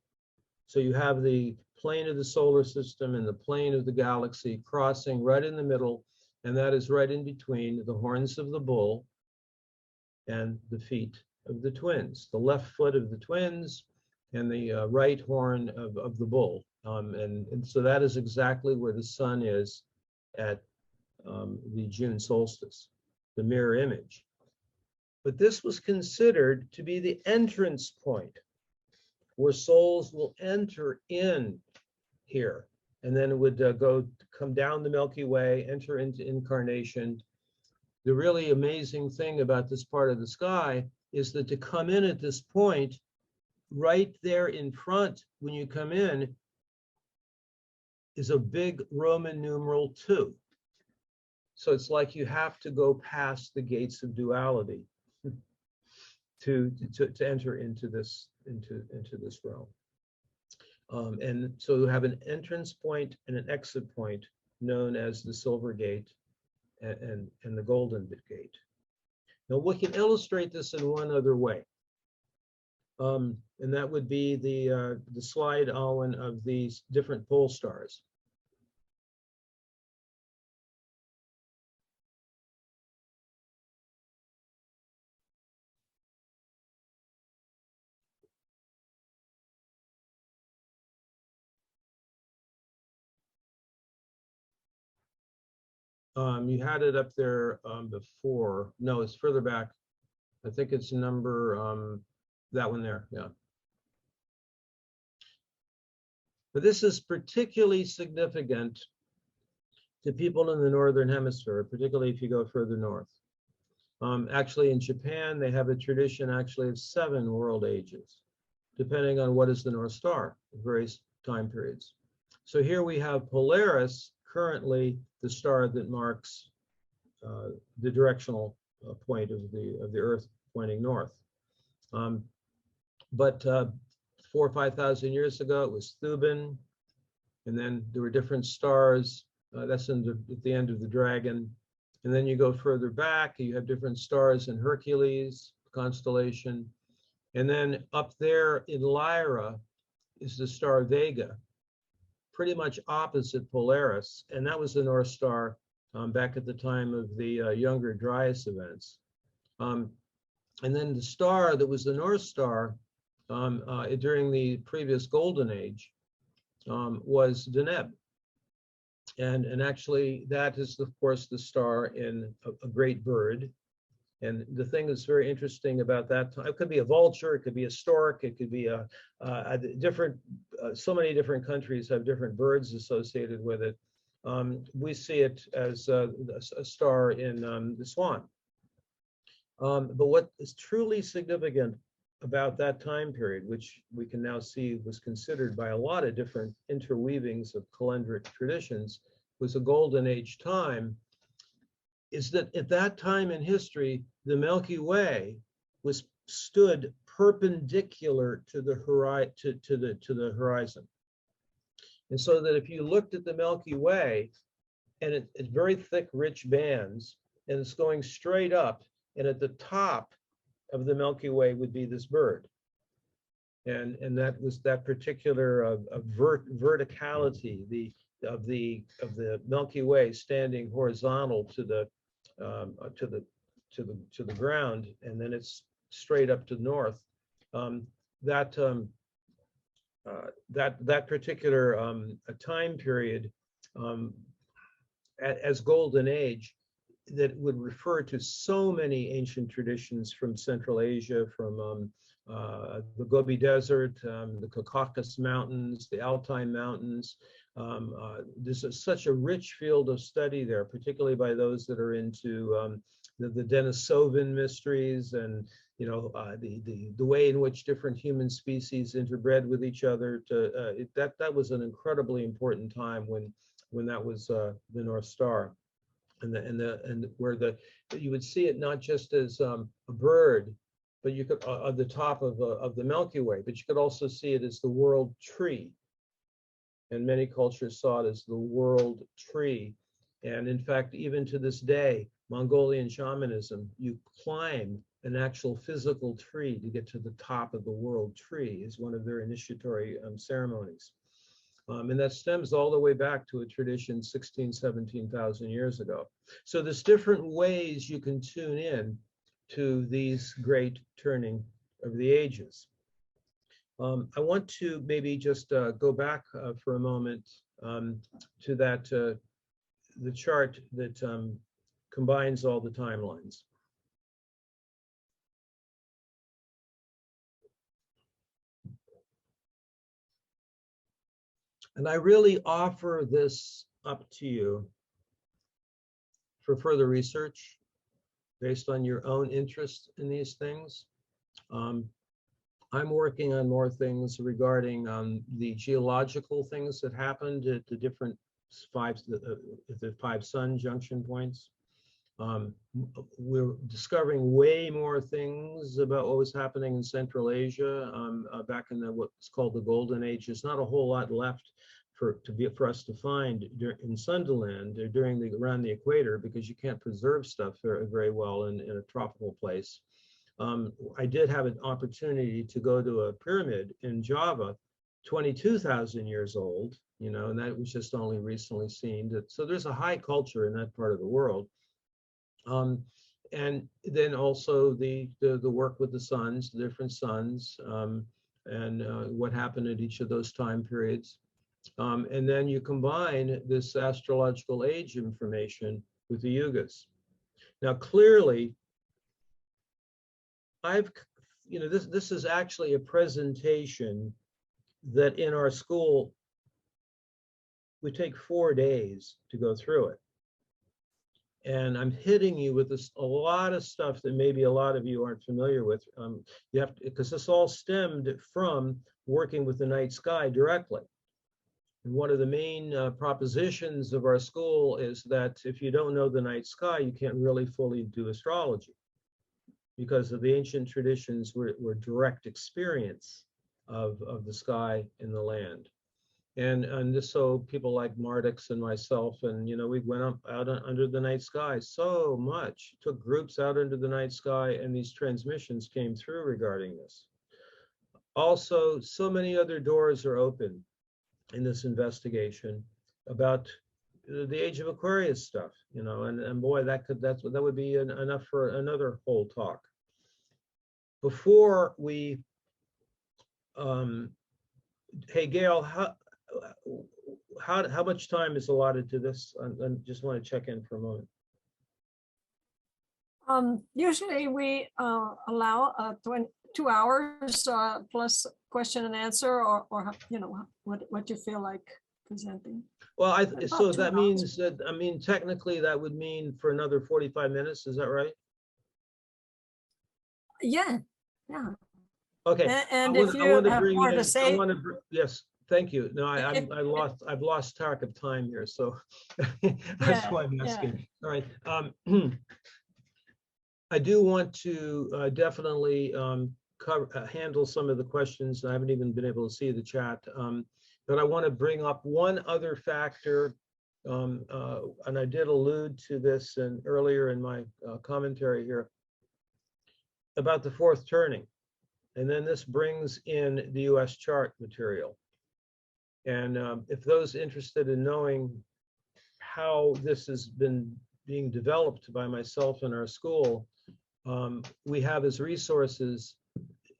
Speaker 2: So you have the plane of the solar system and the plane of the galaxy crossing right in the middle, and that is right in between the horns of the bull and the feet of the twins, the left foot of the twins and the right horn of the bull. And so that is exactly where the sun is at the June solstice, the mirror image. But this was considered to be the entrance point where souls will enter in here, and then it would come down the Milky Way, enter into incarnation. The really amazing thing about this part of the sky is that to come in at this point, right there in front, when you come in, is a big Roman numeral 2. So it's like you have to go past the gates of duality to enter into this realm. And so you have an entrance point and an exit point known as the silver gate and the golden gate. Now we can illustrate this in one other way. And that would be the slide, Alwyn, of these different pole stars. You had it up there before. No, it's further back. I think it's number, that one there, yeah. But this is particularly significant to people in the Northern Hemisphere, particularly if you go further north. Actually, in Japan, they have a tradition actually of 7 world ages, depending on what is the North Star at various time periods. So here we have Polaris, currently the star that marks the directional point of the Earth pointing north. But 4,000 or 5,000 years ago, it was Thuban, and then there were different stars. That's at the end of the dragon. And then you go further back, you have different stars in Hercules constellation. And then up there in Lyra is the star Vega, pretty much opposite Polaris. And that was the North Star back at the time of the Younger Dryas events. And then the star that was the North Star during the previous Golden Age was Deneb. And actually, that is, of course, the star in a great bird. And the thing that's very interesting about that, it could be a vulture, it could be a stork, it could be a different, so many different countries have different birds associated with it. We see it as a star in the swan. But what is truly significant about that time period, which we can now see was considered by a lot of different interweavings of calendric traditions, was a golden age time, is that at that time in history, the Milky Way stood perpendicular to the horizon. And so that if you looked at the Milky Way, and it's very thick, rich bands, and it's going straight up, and at the top of the Milky Way would be this bird. And that was that particular verticality of the Milky Way standing horizontal to the ground, and then it's straight up to the north. That particular time period as Golden Age, that would refer to so many ancient traditions from Central Asia, from the Gobi Desert, the Caucasus Mountains, the Altai Mountains. There's such a rich field of study there, particularly by those that are into the Denisovan mysteries, and the way in which different human species interbred with each other. That was an incredibly important time when that was the North Star, and where you would see it not just as a bird, but you could on the top of the Milky Way, but you could also see it as the world tree. And many cultures saw it as the world tree. And in fact, even to this day, Mongolian shamanism, you climb an actual physical tree to get to the top of the world tree, is one of their initiatory ceremonies. And that stems all the way back to a tradition 16, 17,000 years ago. So there's different ways you can tune in to these great turning of the ages. I want to maybe just go back for a moment to that the chart that combines all the timelines. And I really offer this up to you for further research based on your own interest in these things. I'm working on more things regarding the geological things that happened at the different the five sun junction points. We're discovering way more things about what was happening in Central Asia back in what's called the Golden Age. There's not a whole lot left for us to find in Sunderland around the equator, because you can't preserve stuff very well in a tropical place. I did have an opportunity to go to a pyramid in Java, 22,000 years old, and that was just only recently seen. So there's a high culture in that part of the world. And then also the work with the suns, the different suns, and what happened at each of those time periods. And then you combine this astrological age information with the Yugas. Now, clearly, this is actually a presentation that in our school, we take 4 days to go through it. And I'm hitting you with a lot of stuff that maybe a lot of you aren't familiar with. You have to, because this all stemmed from working with the night sky directly. And one of the main propositions of our school is that if you don't know the night sky, you can't really fully do astrology, because of the ancient traditions were direct experience of the sky and the land. And just so people like Mardix and myself, and we went up out under the night sky so much, took groups out into the night sky, and these transmissions came through regarding this. Also, so many other doors are open in this investigation about the age of Aquarius stuff, and boy, that would be enough for another whole talk. Before we, hey Gail, how much time is allotted to this? I just want to check in for a moment.
Speaker 1: Usually we allow 2 hours plus question and answer, or what you feel like presenting.
Speaker 2: Well, so that
Speaker 1: hours.
Speaker 2: means that, technically that would mean for another 45 minutes. Is that right?
Speaker 1: Yeah.
Speaker 2: Okay.
Speaker 1: And if you have more to say,
Speaker 2: yes. Thank you. No, I've lost track of time here, so that's why I'm asking. All right. I do want to definitely handle some of the questions. I haven't even been able to see the chat, but I want to bring up one other factor, and I did allude to this earlier in my commentary here about the fourth turning, and then this brings in the U.S. chart material. And if those interested in knowing how this has been being developed by myself and our school, we have as resources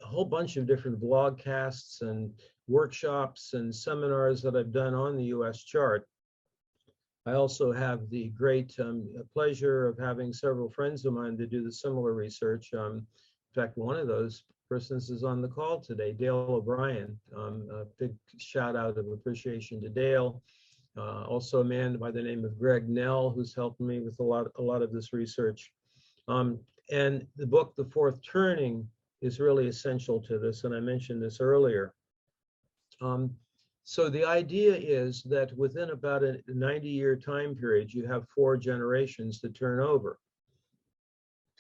Speaker 2: a whole bunch of different blogcasts and workshops and seminars that I've done on the U.S. chart. I also have the great pleasure of having several friends of mine to do the similar research. In fact, one of those persons is on the call today, Dale O'Brien. A big shout out of appreciation to Dale. Also a man by the name of Greg Nell, who's helped me with a lot of this research. And the book, The Fourth Turning, is really essential to this, and I mentioned this earlier. So the idea is that within about a 90-year time period, you have 4 generations to turn over.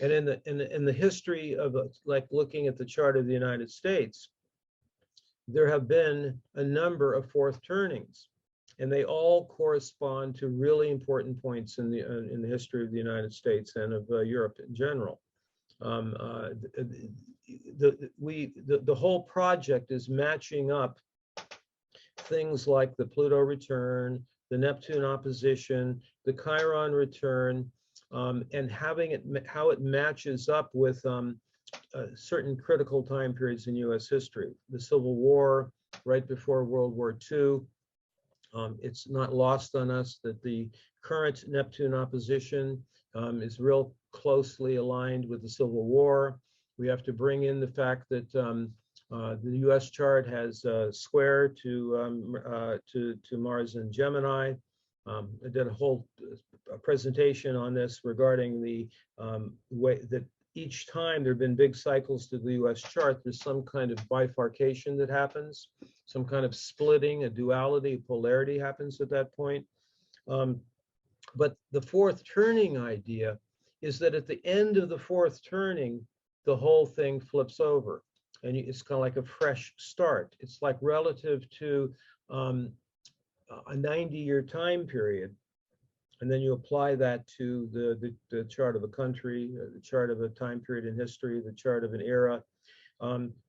Speaker 2: And in the history of like looking at the chart of the United States, there have been a number of fourth turnings, and they all correspond to really important points in the history of the United States and of Europe in general. The whole project is matching up things like the Pluto return, the Neptune opposition, the Chiron return, and how it matches up with certain critical time periods in U.S. history. The Civil War, right before World War II. It's not lost on us that the current Neptune opposition is real closely aligned with the Civil War. We have to bring in the fact that the U.S. chart has square to Mars and Gemini. I did a whole presentation on this regarding the way that each time there have been big cycles to the U.S. chart, there's some kind of bifurcation that happens, some kind of splitting, a duality, a polarity happens at that point. But the fourth turning idea is that at the end of the fourth turning, the whole thing flips over. And it's kind of like a fresh start. It's like relative to a 90-year time period. And then you apply that to the chart of a country, the chart of a time period in history, the chart of an era.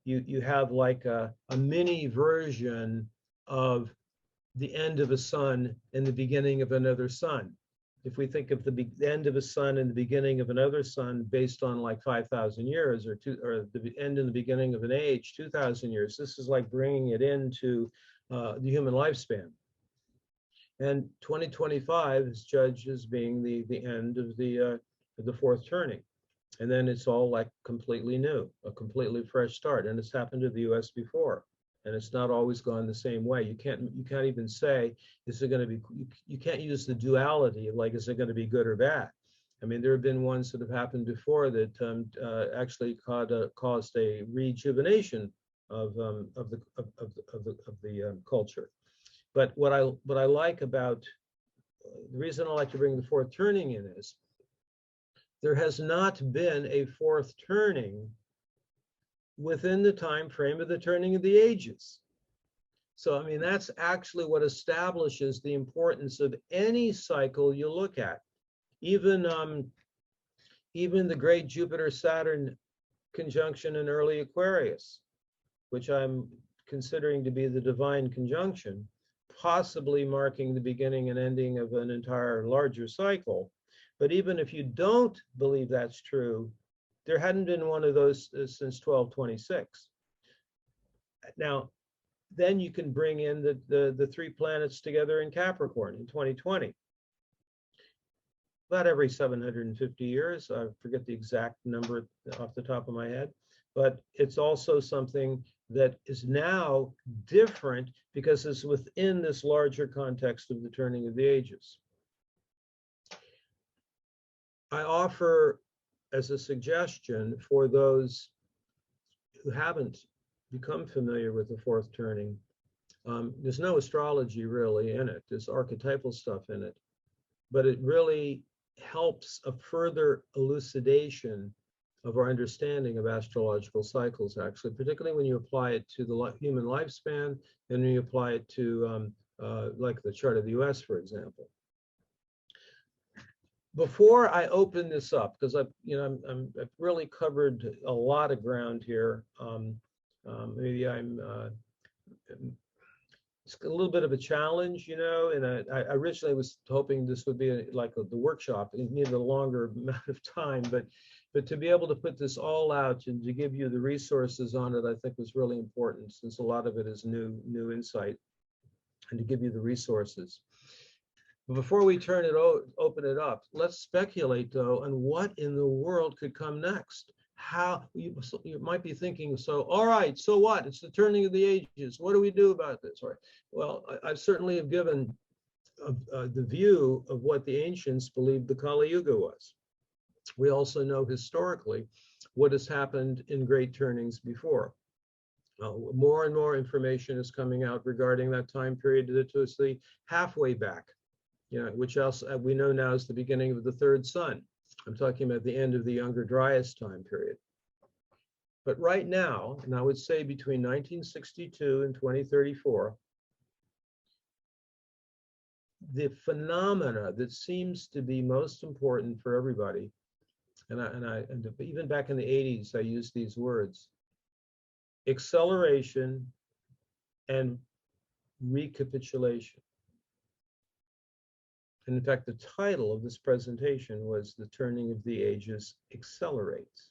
Speaker 2: You have like a mini version of the end of a sun and the beginning of another sun. If we think of the end of a sun and the beginning of another sun based on like 5,000 years, or the end and the beginning of an age, 2,000 years, this is like bringing it into the human lifespan. And 2025 is judged as being the end of the fourth turning. And then it's all like completely new, a completely fresh start. And it's happened to the US before. And it's not always gone the same way. You can't even say, is it going to be, you can't use the duality of like, is it going to be good or bad? I mean, there have been ones that have happened before that actually caused a rejuvenation of the culture. But what I like about, the reason I like to bring the fourth turning in is, there has not been a fourth turning within the time frame of the turning of the ages. So, I mean, that's actually what establishes the importance of any cycle you look at. Even the great Jupiter-Saturn conjunction in early Aquarius, which I'm considering to be the divine conjunction, possibly marking the beginning and ending of an entire larger cycle. But even if you don't believe that's true, there hadn't been one of those since 1226. Now, then you can bring in the 3 planets together in Capricorn in 2020. About every 750 years, I forget the exact number off the top of my head, but it's also something that is now different because it's within this larger context of the turning of the ages. I offer as a suggestion for those who haven't become familiar with the fourth turning, there's no astrology really in it, there's archetypal stuff in it, but it really helps a further elucidation of our understanding of astrological cycles, actually, particularly when you apply it to the human lifespan and when you apply it to like the chart of the US, for example. Before I open this up, because I've really covered a lot of ground here. Maybe it's a little bit of a challenge, and I originally was hoping this would be the workshop. It needed a longer amount of time, but to be able to put this all out and to give you the resources on it, I think was really important, since a lot of it is new insight, and to give you the resources. But before we open it up, let's speculate though on what in the world could come next. How you might be thinking, so all right, so what? It's the turning of the ages. What do we do about this? Right. Well, I certainly have given the view of what the ancients believed the Kali Yuga was. We also know historically what has happened in great turnings before. More and more information is coming out regarding that time period that was the halfway back, which else we know now is the beginning of the third sun. I'm talking about the end of the Younger Dryas time period. But right now, and I would say between 1962 and 2034, the phenomena that seems to be most important for everybody, and even back in the 80s, I used these words: acceleration and recapitulation. And in fact, the title of this presentation was "The Turning of the Ages Accelerates."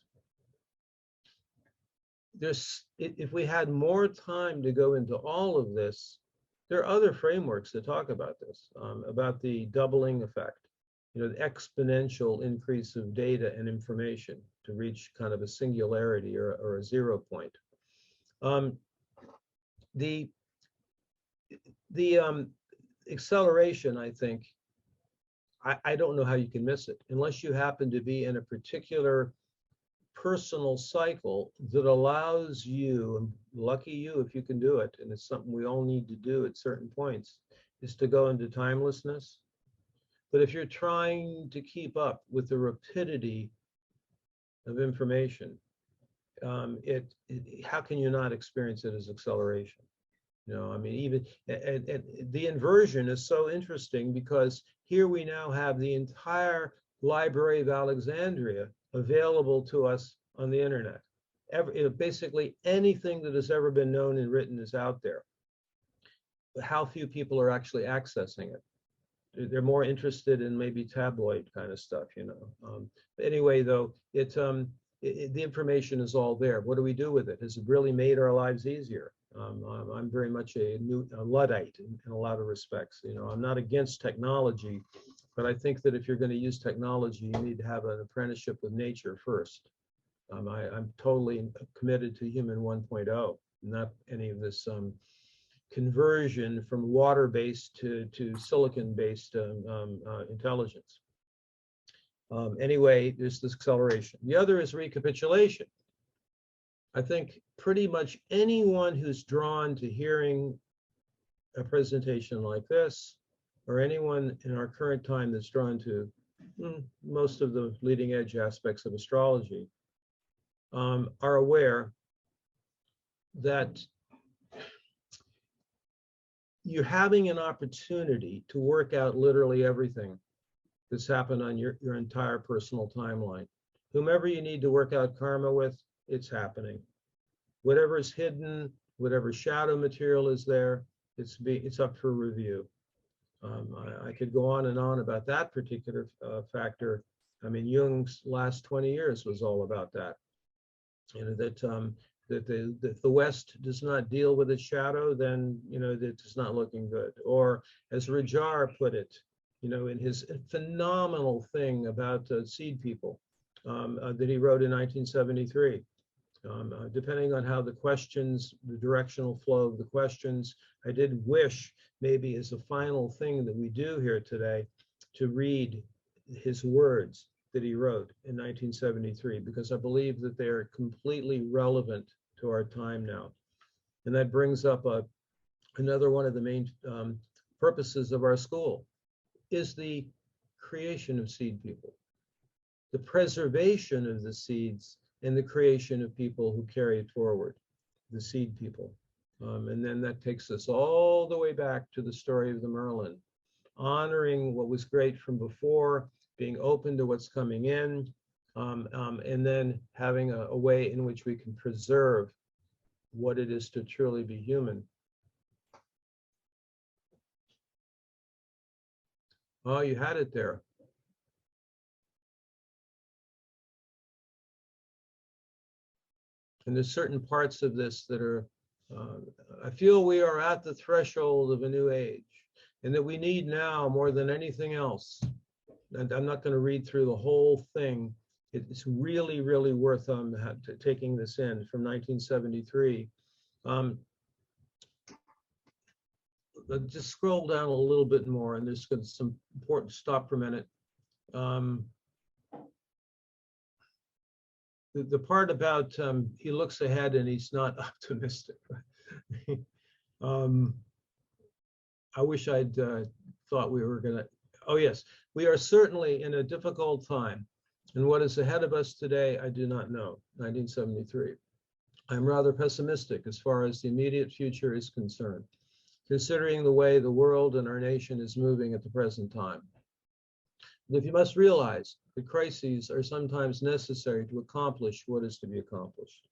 Speaker 2: If we had more time to go into all of this, there are other frameworks that talk about this, about the doubling effect, the exponential increase of data and information to reach kind of a singularity or a 0 point. The acceleration, I think, I don't know how you can miss it unless you happen to be in a particular personal cycle that allows you, and lucky you if you can do it, and it's something we all need to do at certain points, is to go into timelessness. But if you're trying to keep up with the rapidity of information, how can you not experience it as acceleration? I mean, even the inversion is so interesting, because here we now have the entire Library of Alexandria available to us on the internet. Basically anything that has ever been known and written is out there. But how few people are actually accessing it. They're more interested in maybe tabloid kind of stuff, But anyway, though, the information is all there. What do we do with it? Has it really made our lives easier? I'm very much a Luddite in a lot of respects. I'm not against technology, but I think that if you're going to use technology, you need to have an apprenticeship with nature first. I'm totally committed to human 1.0, not any of this conversion from water-based to silicon-based intelligence. Anyway, there's this acceleration. The other is recapitulation. I think pretty much anyone who's drawn to hearing a presentation like this, or anyone in our current time that's drawn to most of the leading edge aspects of astrology, are aware that you're having an opportunity to work out literally everything that's happened on your entire personal timeline. Whomever you need to work out karma with, it's happening. Whatever is hidden, whatever shadow material is there, it's up for review. I could go on and on about that particular factor. I mean, Jung's last 20 years was all about that. That if the West does not deal with its shadow, then it's not looking good. Or as Rajar put it, in his phenomenal thing about seed people that he wrote in 1973. Depending on how the directional flow of the questions, I did wish maybe as a final thing that we do here today to read his words that he wrote in 1973, because I believe that they are completely relevant to our time now. And that brings up another one of the main purposes of our school, is the creation of seed people, the preservation of the seeds, and the creation of people who carry it forward, the seed people. And then that takes us all the way back to the story of the Merlin, honoring what was great from before, being open to what's coming in, and then having a way in which we can preserve what it is to truly be human. Oh, you had it there. And there's certain parts of this that are, I feel we are at the threshold of a new age, and that we need now more than anything else. And I'm not going to read through the whole thing. It's really, really worth taking this in from 1973. Just scroll down a little bit more, and there's some important, stop for a minute. the part about he looks ahead and he's not optimistic. I wish I'd thought we were going to. Oh, yes, we are certainly in a difficult time. And what is ahead of us today, I do not know. 1973. I'm rather pessimistic as far as the immediate future is concerned, considering the way the world and our nation is moving at the present time. But if you must realize that crises are sometimes necessary to accomplish what is to be accomplished.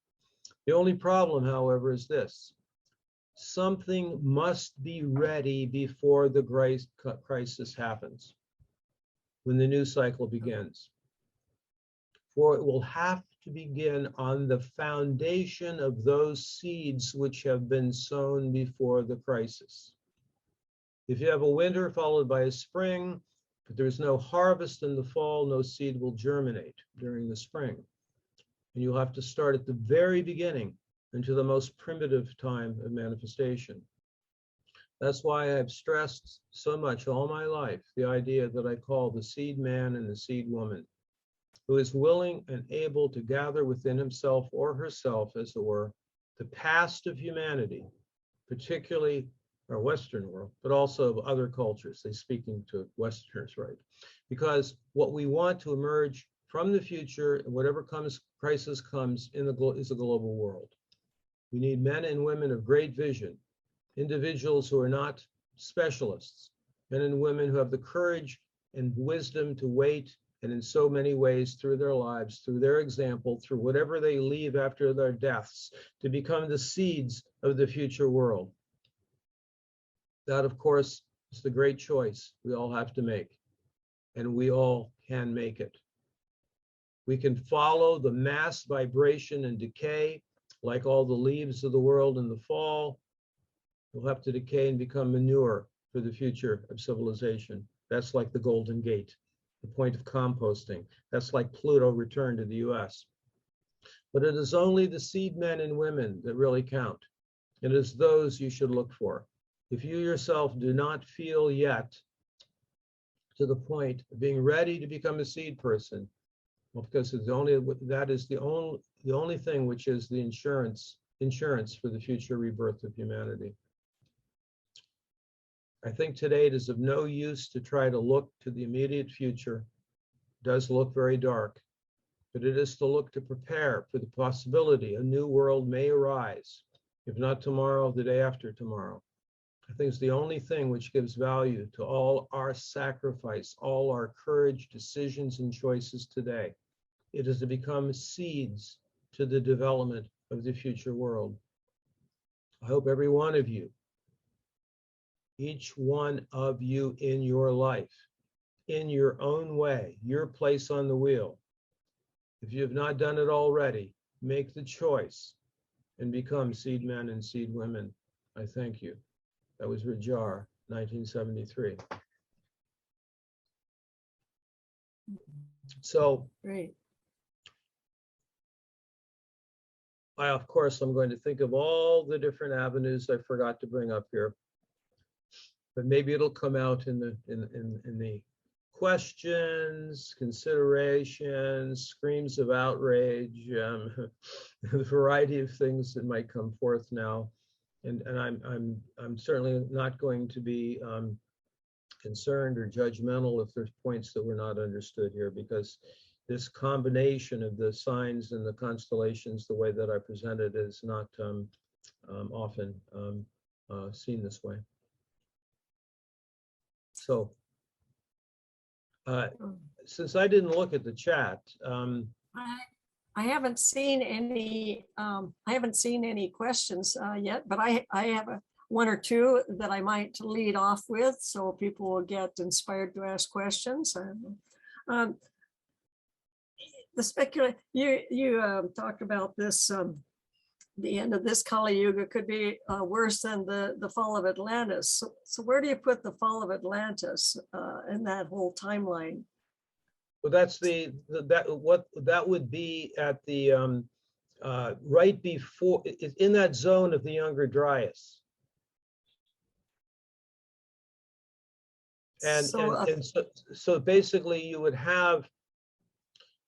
Speaker 2: The only problem, however, is this. Something must be ready before the crisis happens, when the new cycle begins. For it will have to begin on the foundation of those seeds which have been sown before the crisis. If you have a winter followed by a spring, but there's no harvest in the fall, no seed will germinate during the spring. And you'll have to start at the very beginning into the most primitive time of manifestation. That's why I've stressed so much all my life the idea that I call the seed man and the seed woman, who is willing and able to gather within himself or herself, as it were, the past of humanity, particularly our Western world, but also of other cultures. They're speaking to Westerners, right? Because what we want to emerge from the future, whatever crisis comes, is a global world. We need men and women of great vision, individuals who are not specialists, men and women who have the courage and wisdom to wait, and in so many ways through their lives, through their example, through whatever they leave after their deaths, to become the seeds of the future world. That, of course, is the great choice we all have to make, and we all can make it. We can follow the mass vibration and decay, like all the leaves of the world in the fall. We'll have to decay and become manure for the future of civilization. That's like the Golden Gate, the point of composting. That's like Pluto returned to the US. But it is only the seed men and women that really count. It is those you should look for. If you yourself do not feel yet to the point of being ready to become a seed person, well, because it's the only thing which is the insurance for the future rebirth of humanity. I think today it is of no use to try to look to the immediate future. It does look very dark, but it is to look to prepare for the possibility a new world may arise, if not tomorrow, the day after tomorrow. I think it's the only thing which gives value to all our sacrifice, all our courage, decisions, and choices today. It is to become seeds to the development of the future world. I hope every one of you, each one of you in your life, in your own way, your place on the wheel, if you have not done it already, make the choice and become seed men and seed women. I thank you. That was Rajar, 1973. So,
Speaker 1: Great.
Speaker 2: of course, I'm going to think of all the different avenues I forgot to bring up here, but maybe it'll come out in the questions, considerations, screams of outrage, the variety of things that might come forth now. And I'm certainly not going to be concerned or judgmental if there's points that were not understood here, because this combination of the signs and the constellations, the way that I presented, is not often seen this way. So, since I didn't look at the chat,
Speaker 1: I haven't seen any. I haven't seen any questions yet, but I have one or two that I might lead off with, so people will get inspired to ask questions. You talked about this. The end of this Kali Yuga could be worse than the fall of Atlantis. So where do you put the fall of Atlantis in that whole timeline?
Speaker 2: well, that's that would be at the right before, in that zone of the Younger Dryas. And so basically you would have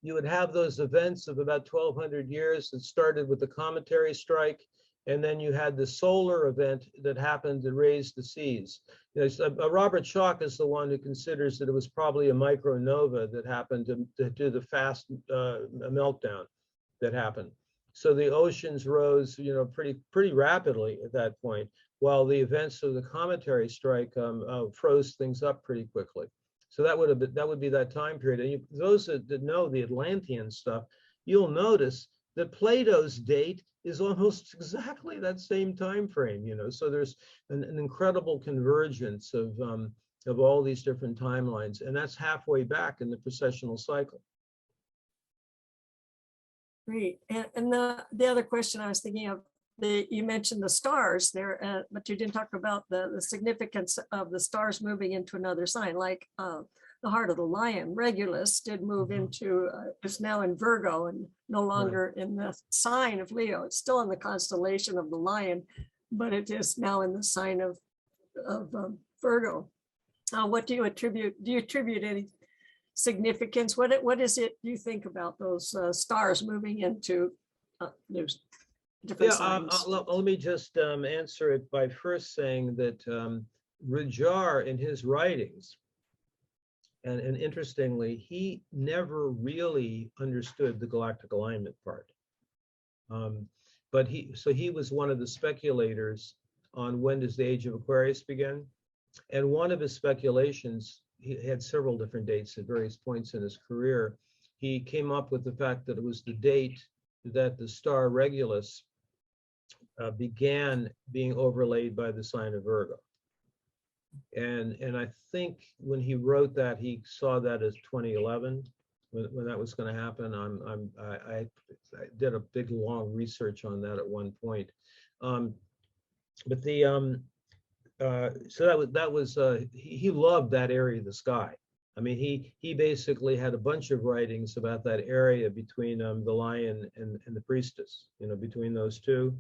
Speaker 2: you would have those events of about 1200 years that started with the cometary strike, and then you had the solar event that happened to raise the seas. Robert Schoch is the one who considers that it was probably a micronova that happened to do the fast meltdown that happened. So the oceans rose, pretty rapidly at that point, while the events of the cometary strike froze things up pretty quickly. So that would be that time period. And those that know the Atlantean stuff, you'll notice that Plato's date is almost exactly that same time frame. So there's an incredible convergence of all these different timelines, and that's halfway back in the precessional cycle.
Speaker 1: Great. And the other question I was thinking of, you mentioned the stars there, but you didn't talk about the significance of the stars moving into another sign, like the heart of the lion, Regulus, did move into, is now in Virgo and no longer in the sign of Leo. It's still in the constellation of the lion, but it is now in the sign of Virgo. What do you attribute? Do you attribute any significance? What is it you think about those stars moving into different signs?
Speaker 2: Let me just answer it by first saying that Rujar in his writings, and interestingly, he never really understood the galactic alignment part. But he was one of the speculators on when does the age of Aquarius begin. And one of his speculations, he had several different dates at various points in his career. He came up with the fact that it was the date that the star Regulus began being overlaid by the sign of Virgo. And I think when he wrote that, he saw that as 2011, when that was going to happen. I did a big long research on that at one point. But so that was he loved that area of the sky. I mean, he basically had a bunch of writings about that area between the lion and the priestess, between those two.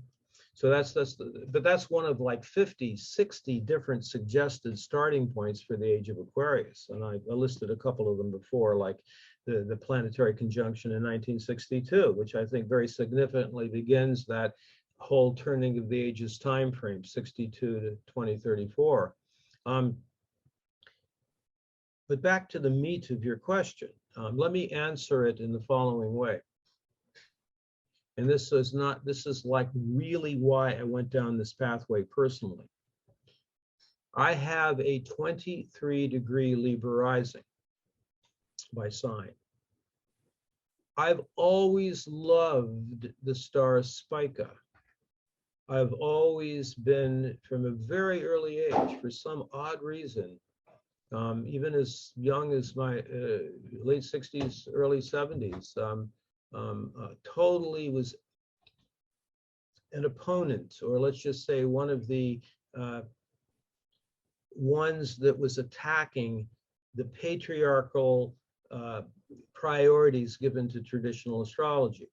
Speaker 2: So that's one of like 50, 60 different suggested starting points for the age of Aquarius. And I listed a couple of them before, like the planetary conjunction in 1962, which I think very significantly begins that whole turning of the ages time frame, 62 to 2034. But back to the meat of your question, let me answer it in the following way. And this is like really why I went down this pathway personally. I have a 23-degree Libra rising by sign. I've always loved the star Spica. I've always been, from a very early age, for some odd reason, even as young as my late 60s, early 70s, totally was an opponent, or let's just say one of the ones that was attacking the patriarchal priorities given to traditional astrology.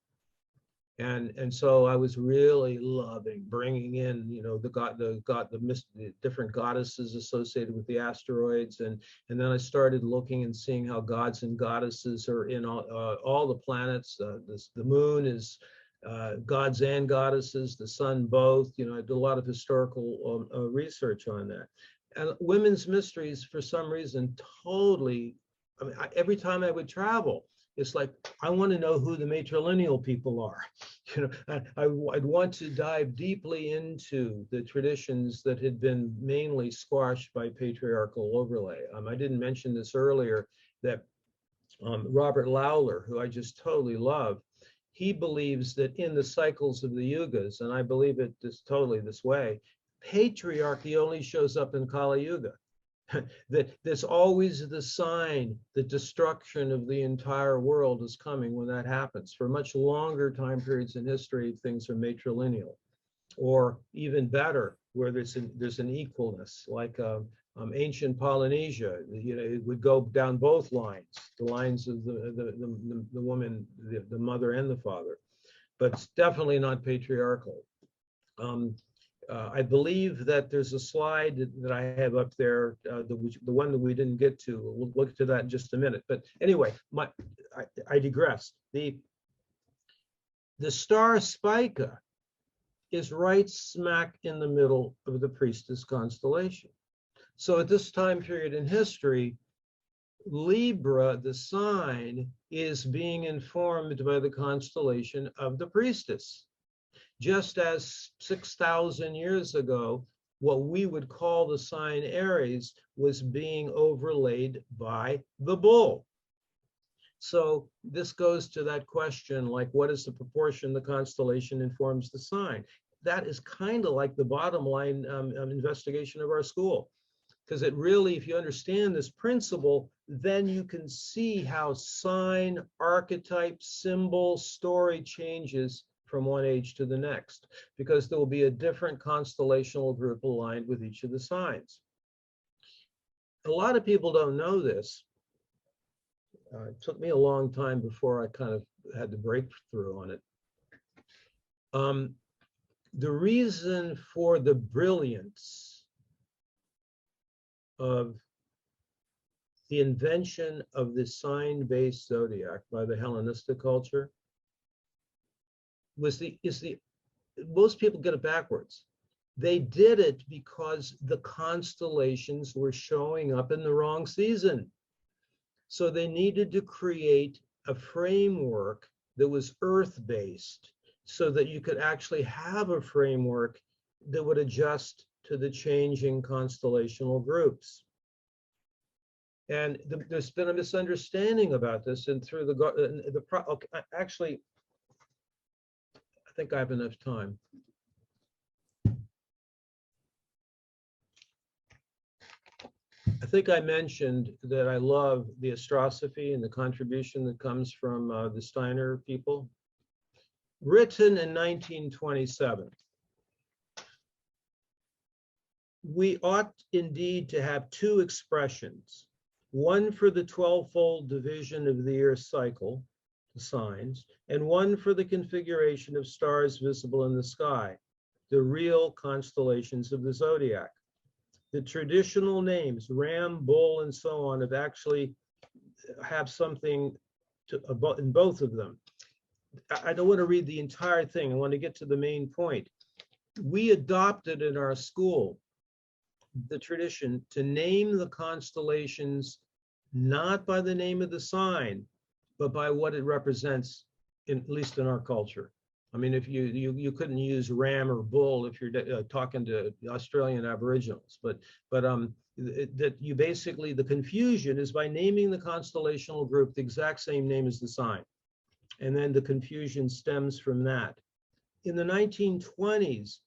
Speaker 2: And so I was really loving bringing in, the different goddesses associated with the asteroids, and then I started looking and seeing how gods and goddesses are in all the planets. The moon is gods and goddesses, the sun both. I did a lot of historical research on that. And women's mysteries, for some reason, totally. I mean, every time I would travel, it's like, I want to know who the matrilineal people are. I'd want to dive deeply into the traditions that had been mainly squashed by patriarchal overlay. I didn't mention this earlier, that Robert Lawler, who I just totally love, he believes that in the cycles of the Yugas, and I believe it is totally this way, patriarchy only shows up in Kali Yuga. That there's always the sign that destruction of the entire world is coming when that happens. For much longer time periods in history, things are matrilineal, or even better, where there's an equalness, like ancient Polynesia. It would go down both lines, the lines of the woman, the mother and the father, but it's definitely not patriarchal. I believe that there's a slide that I have up there, the one that we didn't get to. We'll look to that in just a minute. But anyway, I digress. The star Spica is right smack in the middle of the Priestess constellation. So at this time period in history, Libra, the sign, is being informed by the constellation of the Priestess. Just as 6,000 years ago, what we would call the sign Aries was being overlaid by the bull. So this goes to that question, like, what is the proportion the constellation informs the sign? That is kind of like the bottom line investigation of our school. Because it really, if you understand this principle, then you can see how sign, archetype, symbol, story changes from one age to the next, because there will be a different constellational group aligned with each of the signs. A lot of people don't know this. It took me a long time before I kind of had the breakthrough on it. The reason for the brilliance of the invention of the sign-based zodiac by the Hellenistic culture most people get it backwards. They did it because the constellations were showing up in the wrong season. So they needed to create a framework that was earth-based so that you could actually have a framework that would adjust to the changing constellational groups. And there's been a misunderstanding about this, and through actually, I think I have enough time. I think I mentioned that I love the astrosophy and the contribution that comes from the Steiner people. Written in 1927. We ought indeed to have two expressions, one for the 12-fold division of the year cycle, the signs, and one for the configuration of stars visible in the sky, the real constellations of the zodiac. The traditional names, ram, bull, and so on, have actually have something in both of them. I don't want to read the entire thing. I want to get to the main point. We adopted in our school the tradition to name the constellations not by the name of the sign, but by what it represents, at least in our culture. I mean, if you couldn't use ram or bull if you're talking to Australian Aboriginals, but that you basically, the confusion is by naming the constellational group the exact same name as the sign. And then the confusion stems from that. In the 1920s,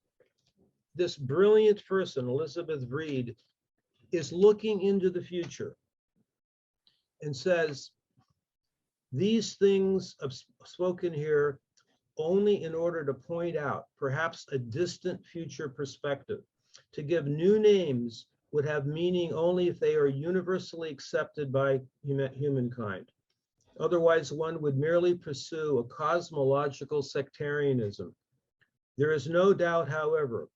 Speaker 2: this brilliant person, Elizabeth Reed, is looking into the future and says, these things are spoken here only in order to point out perhaps a distant future perspective. To give new names would have meaning only if they are universally accepted by humankind. Otherwise, one would merely pursue a cosmological sectarianism. There is no doubt, however,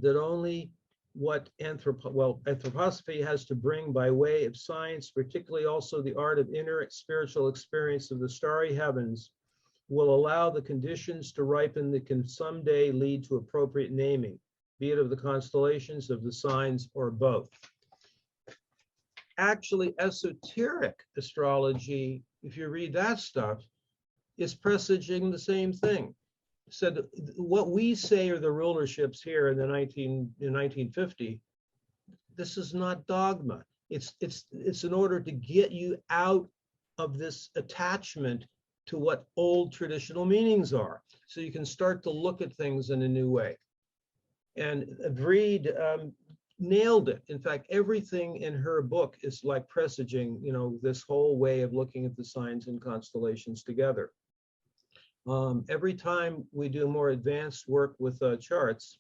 Speaker 2: that only what anthroposophy has to bring by way of science, particularly also the art of inner spiritual experience of the starry heavens, will allow the conditions to ripen that can someday lead to appropriate naming, be it of the constellations, of the signs, or both. Actually, esoteric astrology, if you read that stuff, is presaging the same thing. So what we say are the rulerships here in 1950, this is not dogma. It's in order to get you out of this attachment to what old traditional meanings are, so you can start to look at things in a new way. And Reed nailed it. In fact, everything in her book is like presaging, this whole way of looking at the signs and constellations together. Every time we do more advanced work with charts,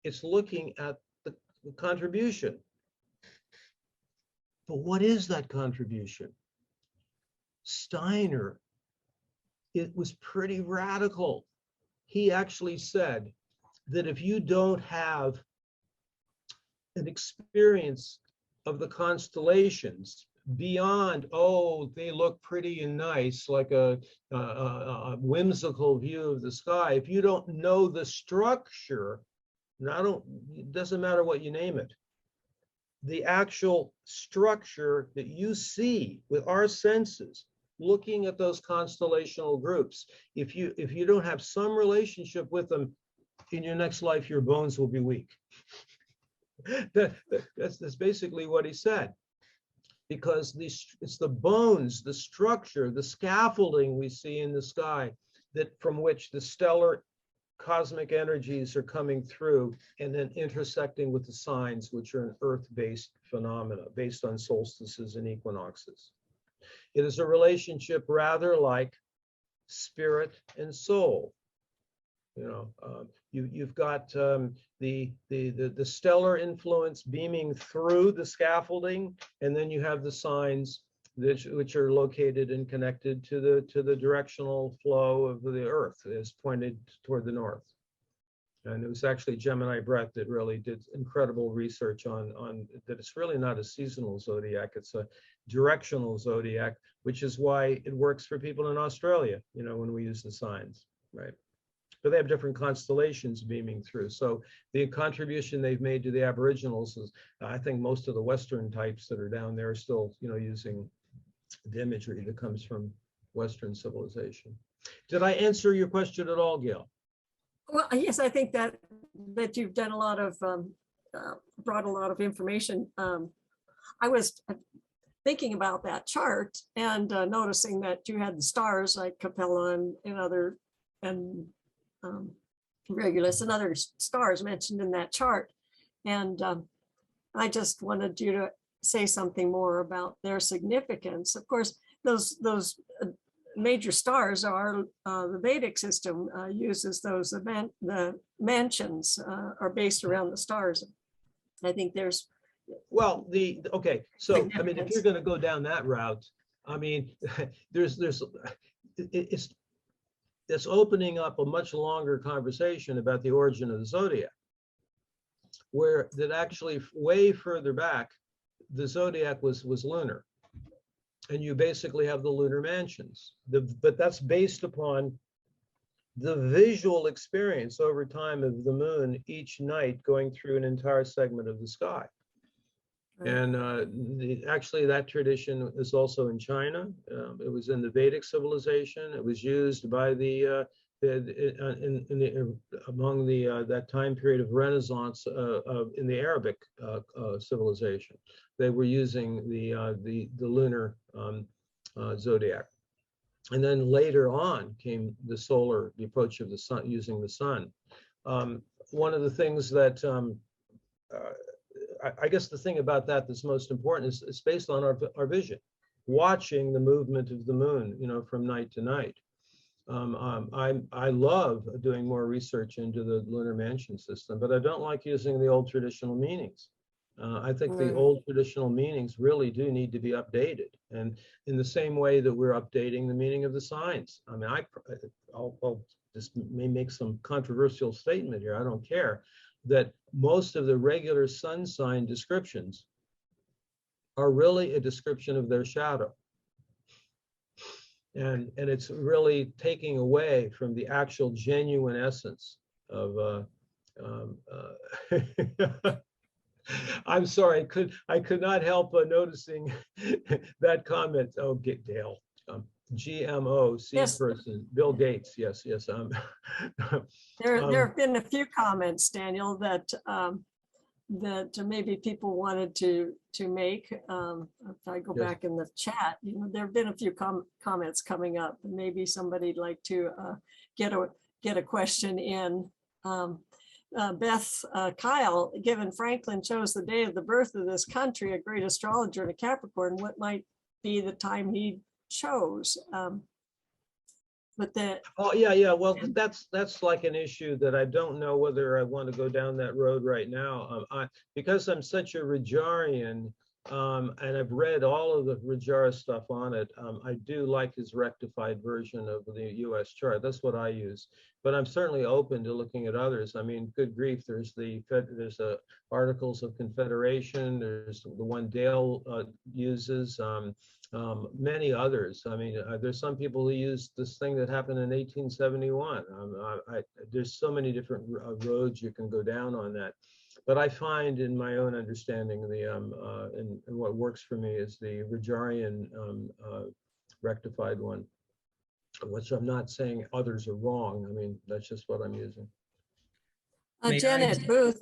Speaker 2: it's looking at the contribution. But what is that contribution? Steiner, it was pretty radical. He actually said, that if you don't have an experience of the constellations beyond, oh, they look pretty and nice, like a whimsical view of the sky, if you don't know the structure, it doesn't matter what you name it, the actual structure that you see with our senses, looking at those constellational groups, if you don't have some relationship with them, in your next life, your bones will be weak. That's basically what he said. Because it's the bones, the structure, the scaffolding we see in the sky, that from which the stellar cosmic energies are coming through and then intersecting with the signs, which are an earth-based phenomena based on solstices and equinoxes. It is a relationship rather like spirit and soul. You know, you've got the stellar influence beaming through the scaffolding, and then you have the signs which are located and connected to the directional flow of the Earth, as pointed toward the north. And it was actually Gemini Brett that really did incredible research on that. It's really not a seasonal zodiac; it's a directional zodiac, which is why it works for people in Australia. You know, when we use the signs, right? But they have different constellations beaming through. So the contribution they've made to the Aboriginals is, I think most of the Western types that are down there are still, you know, using the imagery that comes from Western civilization. Did I answer your question at all, Gail?
Speaker 1: Well, yes, I think that you've done a lot of, brought a lot of information. I was thinking about that chart and noticing that you had the stars like Capella and other, and Regulus and other stars mentioned in that chart. And I just wanted you to say something more about their significance. Of course, those major stars are the Vedic system uses those, the mansions are based around the stars. I think there's,
Speaker 2: well, okay, so I mean, if you're going to go down that route, I mean, it's opening up a much longer conversation about the origin of the zodiac, where that actually way further back, the zodiac was lunar, and you basically have the lunar mansions. But that's based upon the visual experience over time of the moon each night going through an entire segment of the sky. And actually, that tradition is also in China. It was in the Vedic civilization. It was used by among that time period of Renaissance in the Arabic civilization. They were using the lunar zodiac. And then later on came the approach of the sun, using the sun. One of the things that I guess the thing about that that's most important is it's based on our vision, watching the movement of the moon, you know, from night to night. I love doing more research into the lunar mansion system, but I don't like using the old traditional meanings. I think the old traditional meanings really do need to be updated, and in the same way that we're updating the meaning of the signs. I mean, I'll just may make some controversial statement here. I don't care. That most of the regular sun sign descriptions are really a description of their shadow. And it's really taking away from the actual genuine essence of I'm sorry, I could not help noticing that comment. Oh, Dale. GMO, seed
Speaker 1: yes.
Speaker 2: person, Bill Gates. Yes.
Speaker 1: There have been a few comments, Daniel, that maybe people wanted to make. If I go back in the chat, you know, there have been a few comments coming up. Maybe somebody'd like to get a question in. Beth Kyle, given Franklin chose the day of the birth of this country, a great astrologer and a Capricorn, what might be the time he chose? But
Speaker 2: oh yeah, well, that's like an issue that I don't know whether I want to go down that road right now. Because I'm such a Rajarian, and I've read all of the Rajara stuff on it. I do like his rectified version of the U.S. chart. That's what I use. But I'm certainly open to looking at others. I mean, good grief, there's Articles of Confederation. There's the one Dale uses. Many others. I mean, there's some people who use this thing that happened in 1871. There's so many different roads you can go down on that. But I find, in my own understanding, and what works for me is the Rajarian rectified one, which I'm not saying others are wrong. I mean, that's just what I'm using.
Speaker 1: Janet Booth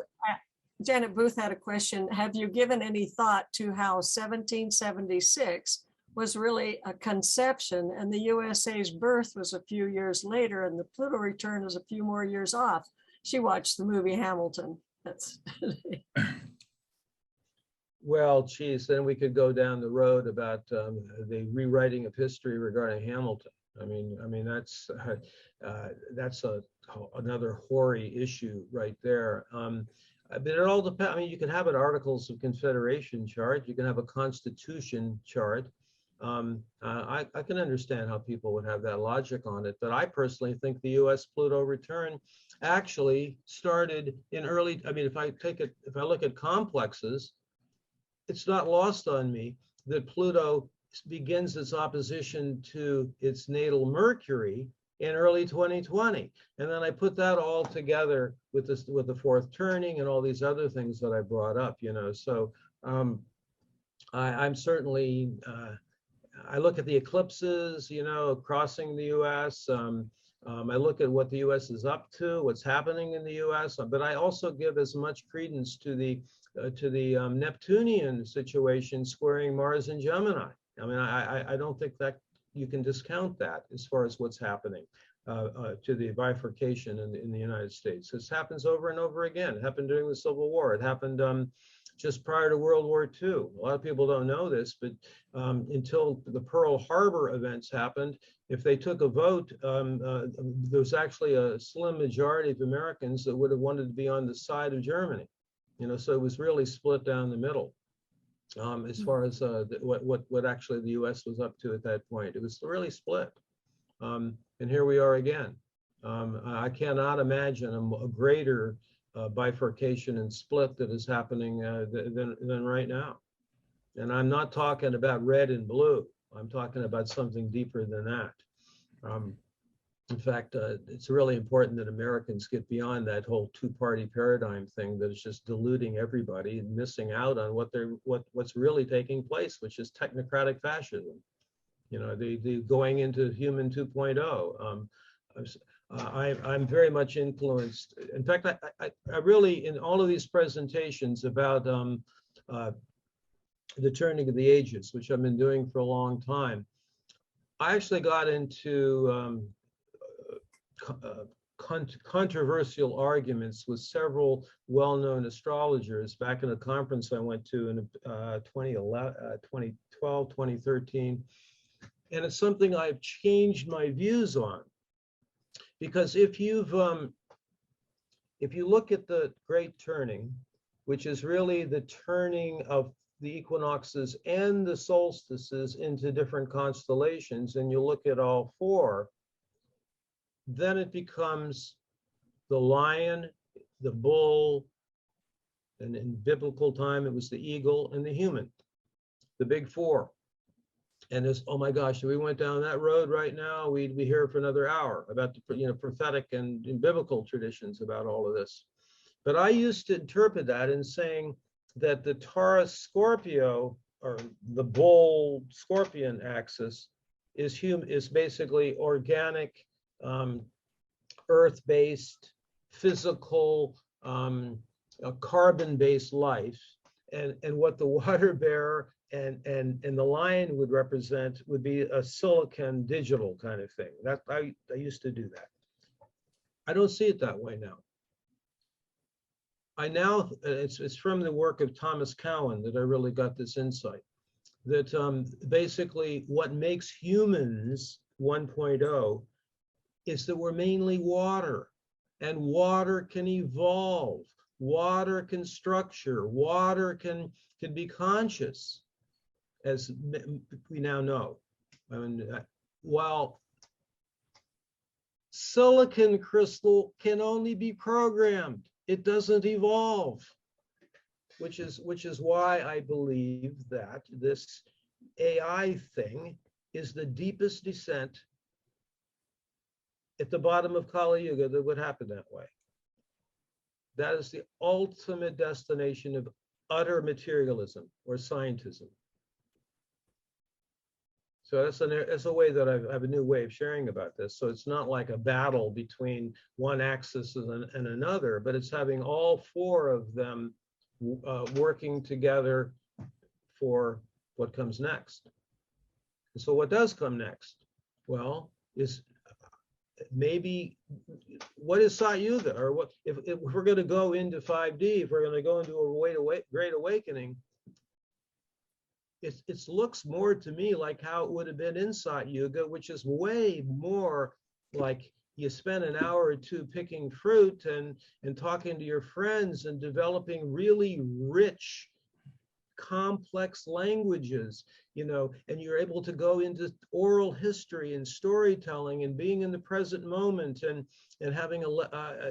Speaker 1: had a question. Have you given any thought to how 1776 was really a conception and the USA's birth was a few years later and the Pluto return is a few more years off? She watched the movie Hamilton. That's
Speaker 2: Well, geez, then we could go down the road about the rewriting of history regarding Hamilton. I mean that's another hoary issue right there. But it all depends. I mean, you can have an Articles of Confederation chart. You can have a Constitution chart. I can understand how people would have that logic on it, but I personally think the U.S. Pluto return actually started in early. I mean, if I look at complexes, it's not lost on me that Pluto begins its opposition to its natal Mercury in early 2020, and then I put that all together with the fourth turning and all these other things that I brought up. So I'm certainly. I look at the eclipses, crossing the U.S. I look at what the U.S. is up to, what's happening in the U.S. But I also give as much credence to the Neptunian situation squaring Mars and Gemini. I mean, I don't think that you can discount that as far as what's happening to the bifurcation in the United States. This happens over and over again. It happened during the Civil War. It happened just prior to World War II. A lot of people don't know this, but until the Pearl Harbor events happened, if they took a vote, there was actually a slim majority of Americans that would have wanted to be on the side of Germany. So it was really split down the middle as far as what actually the U.S. was up to at that point. It was really split. And here we are again. I cannot imagine a greater bifurcation and split that is happening than right now. And I'm not talking about red and blue. I'm talking about something deeper than that. In fact, it's really important that Americans get beyond that whole two-party paradigm thing that is just diluting everybody and missing out on what's really taking place, which is technocratic fascism. The going into human 2.0. I'm very much influenced. In fact, I really, in all of these presentations about the turning of the ages, which I've been doing for a long time, I actually got into controversial arguments with several well-known astrologers back in a conference I went to in 2012, 2013. And it's something I've changed my views on. Because if you look at the Great Turning, which is really the turning of the equinoxes and the solstices into different constellations, and you look at all four, then it becomes the lion, the bull, and in biblical time it was the eagle and the human, the big four. And it's, oh my gosh, if we went down that road right now, we'd be here for another hour about the prophetic and biblical traditions about all of this. But I used to interpret that in saying that the Taurus Scorpio, or the bull scorpion axis, is basically organic, earth-based, physical, carbon-based life, and what the water bearer and the lion would represent would be a silicon digital kind of thing. That I used to do that. I don't see it that way now. It's from the work of Thomas Cowan that I really got this insight, that basically what makes humans 1.0 is that we're mainly water, and water can evolve. Water can structure. Water can be conscious, as we now know. I mean, while silicon crystal can only be programmed, it doesn't evolve, which is why I believe that this AI thing is the deepest descent at the bottom of Kali Yuga that would happen that way. That is the ultimate destination of utter materialism or scientism. So that's a way that I have a new way of sharing about this. So it's not like a battle between one axis and another, but it's having all four of them working together for what comes next. And so what does come next? Well, is maybe what is Sat Yuga, or what if we're going to go into 5D, if we're going to go into a great awakening, it looks more to me like how it would have been in Sat Yuga, which is way more like you spend an hour or two picking fruit and talking to your friends and developing really rich, complex languages, you know, and you're able to go into oral history and storytelling and being in the present moment and having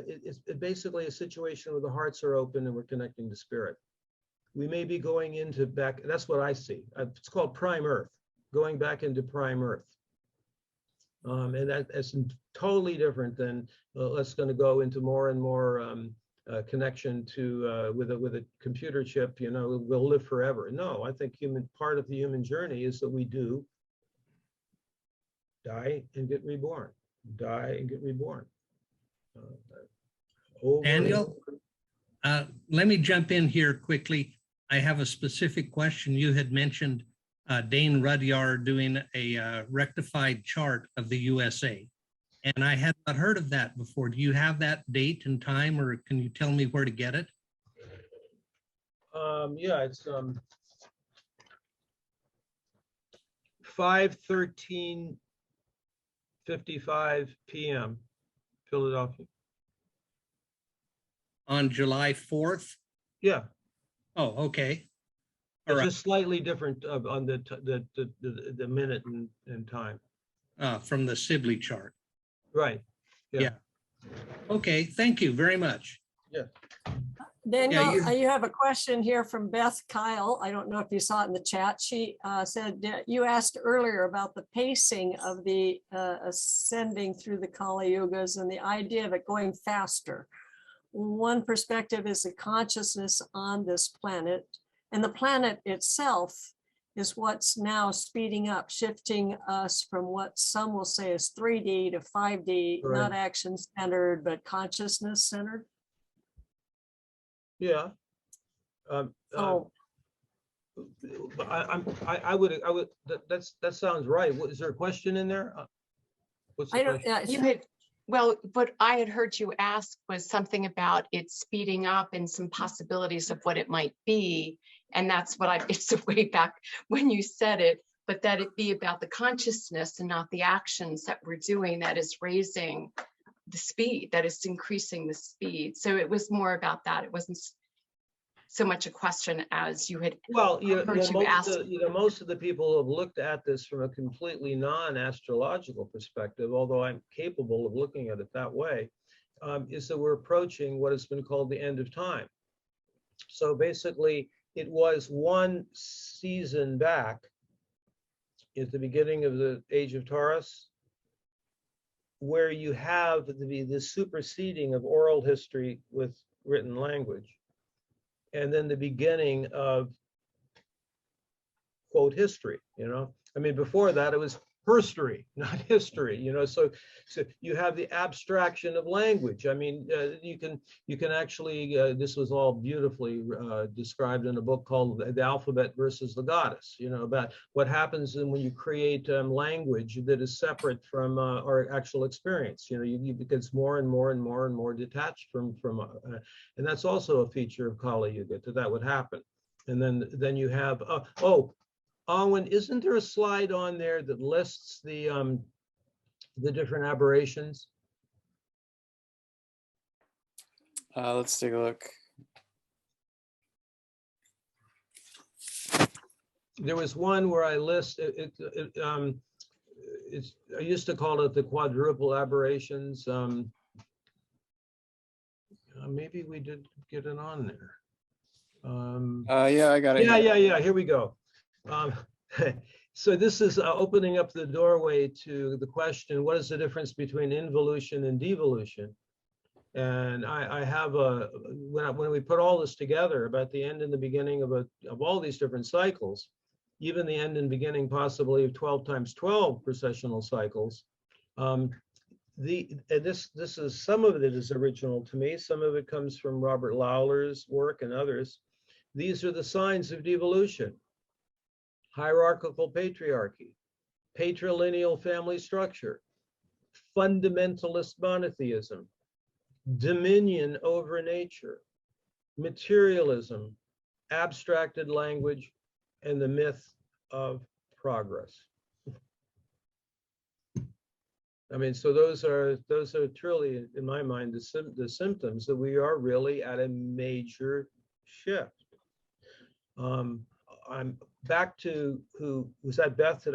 Speaker 2: it's basically a situation where the hearts are open and we're connecting to spirit. We may be going into back, that's what I see. It's called prime earth, going back into prime earth. And that's totally different than let's going to go into more and more connection to with a computer chip, you know, we'll live forever. No, I think part of the human journey is that we do die and get reborn, die and get reborn.
Speaker 4: Daniel, let me jump in here quickly. I have a specific question. You had mentioned Dane Rudyard doing a rectified chart of the USA. And I had not heard of that before. Do you have that date and time, or can you tell me where to get it?
Speaker 2: Yeah, it's 5:13:55 p.m. Philadelphia.
Speaker 4: On July 4th?
Speaker 2: Yeah.
Speaker 4: Oh, okay.
Speaker 2: It's
Speaker 4: All right.
Speaker 2: just slightly different on the minute and time.
Speaker 4: From the Sibley chart.
Speaker 2: Right.
Speaker 4: Yeah. Okay, thank you very much.
Speaker 2: Yeah.
Speaker 1: Daniel,
Speaker 4: Yeah,
Speaker 1: you have a question here from Beth Kyle. I don't know if you saw it in the chat. She said, you asked earlier about the pacing of the ascending through the Kali Yugas and the idea of it going faster. One perspective is the consciousness on this planet, and the planet itself is what's now speeding up, shifting us from what some will say is 3D to 5D,
Speaker 2: Right.
Speaker 1: not action centered, but consciousness centered.
Speaker 2: Yeah.
Speaker 1: Oh,
Speaker 2: I would that sounds right. Is there a question in there? What's the
Speaker 1: I don't,
Speaker 2: question?
Speaker 5: You had, well, what I had heard you ask was something about it speeding up and some possibilities of what it might be. And that's what it's way back when you said it, but that it be about the consciousness and not the actions that we're doing that is raising the speed, that is increasing the speed. So it was more about that. It wasn't so much a question as you had.
Speaker 2: Well, most of the people who have looked at this from a completely non-astrological perspective, although I'm capable of looking at it that way, is that we're approaching what has been called the end of time. So basically, it was one season back at the beginning of the age of Taurus, where you have the superseding of oral history with written language, and then the beginning of quote history. You know, I mean, before that it was herstory, not history. You know, so you have the abstraction of language. I mean, you can actually this was all beautifully described in a book called The Alphabet versus the Goddess. You know, about what happens when you create language that is separate from our actual experience. You know, it gets more and more and more and more detached from and that's also a feature of Kali Yuga, that would happen. And then you have Owen, isn't there a slide on there that lists the different aberrations?
Speaker 3: Let's take a look.
Speaker 2: there was one where I list I used to call it the quadruple aberrations. Maybe we did get it on there.
Speaker 3: Yeah, I got it.
Speaker 2: Yeah. Here we go. So this is opening up the doorway to the question: what is the difference between involution and devolution? And I have when we put all this together about the end and the beginning of all these different cycles, even the end and beginning possibly of 12 times 12 precessional cycles. This is, some of it is original to me. Some of it comes from Robert Lawler's work and others. These are the signs of devolution: hierarchical patriarchy, patrilineal family structure, fundamentalist monotheism, dominion over nature, materialism, abstracted language, and the myth of progress. I mean, so those are truly, in my mind, the symptoms that we are really at a major shift. I'm back to who was that, Beth?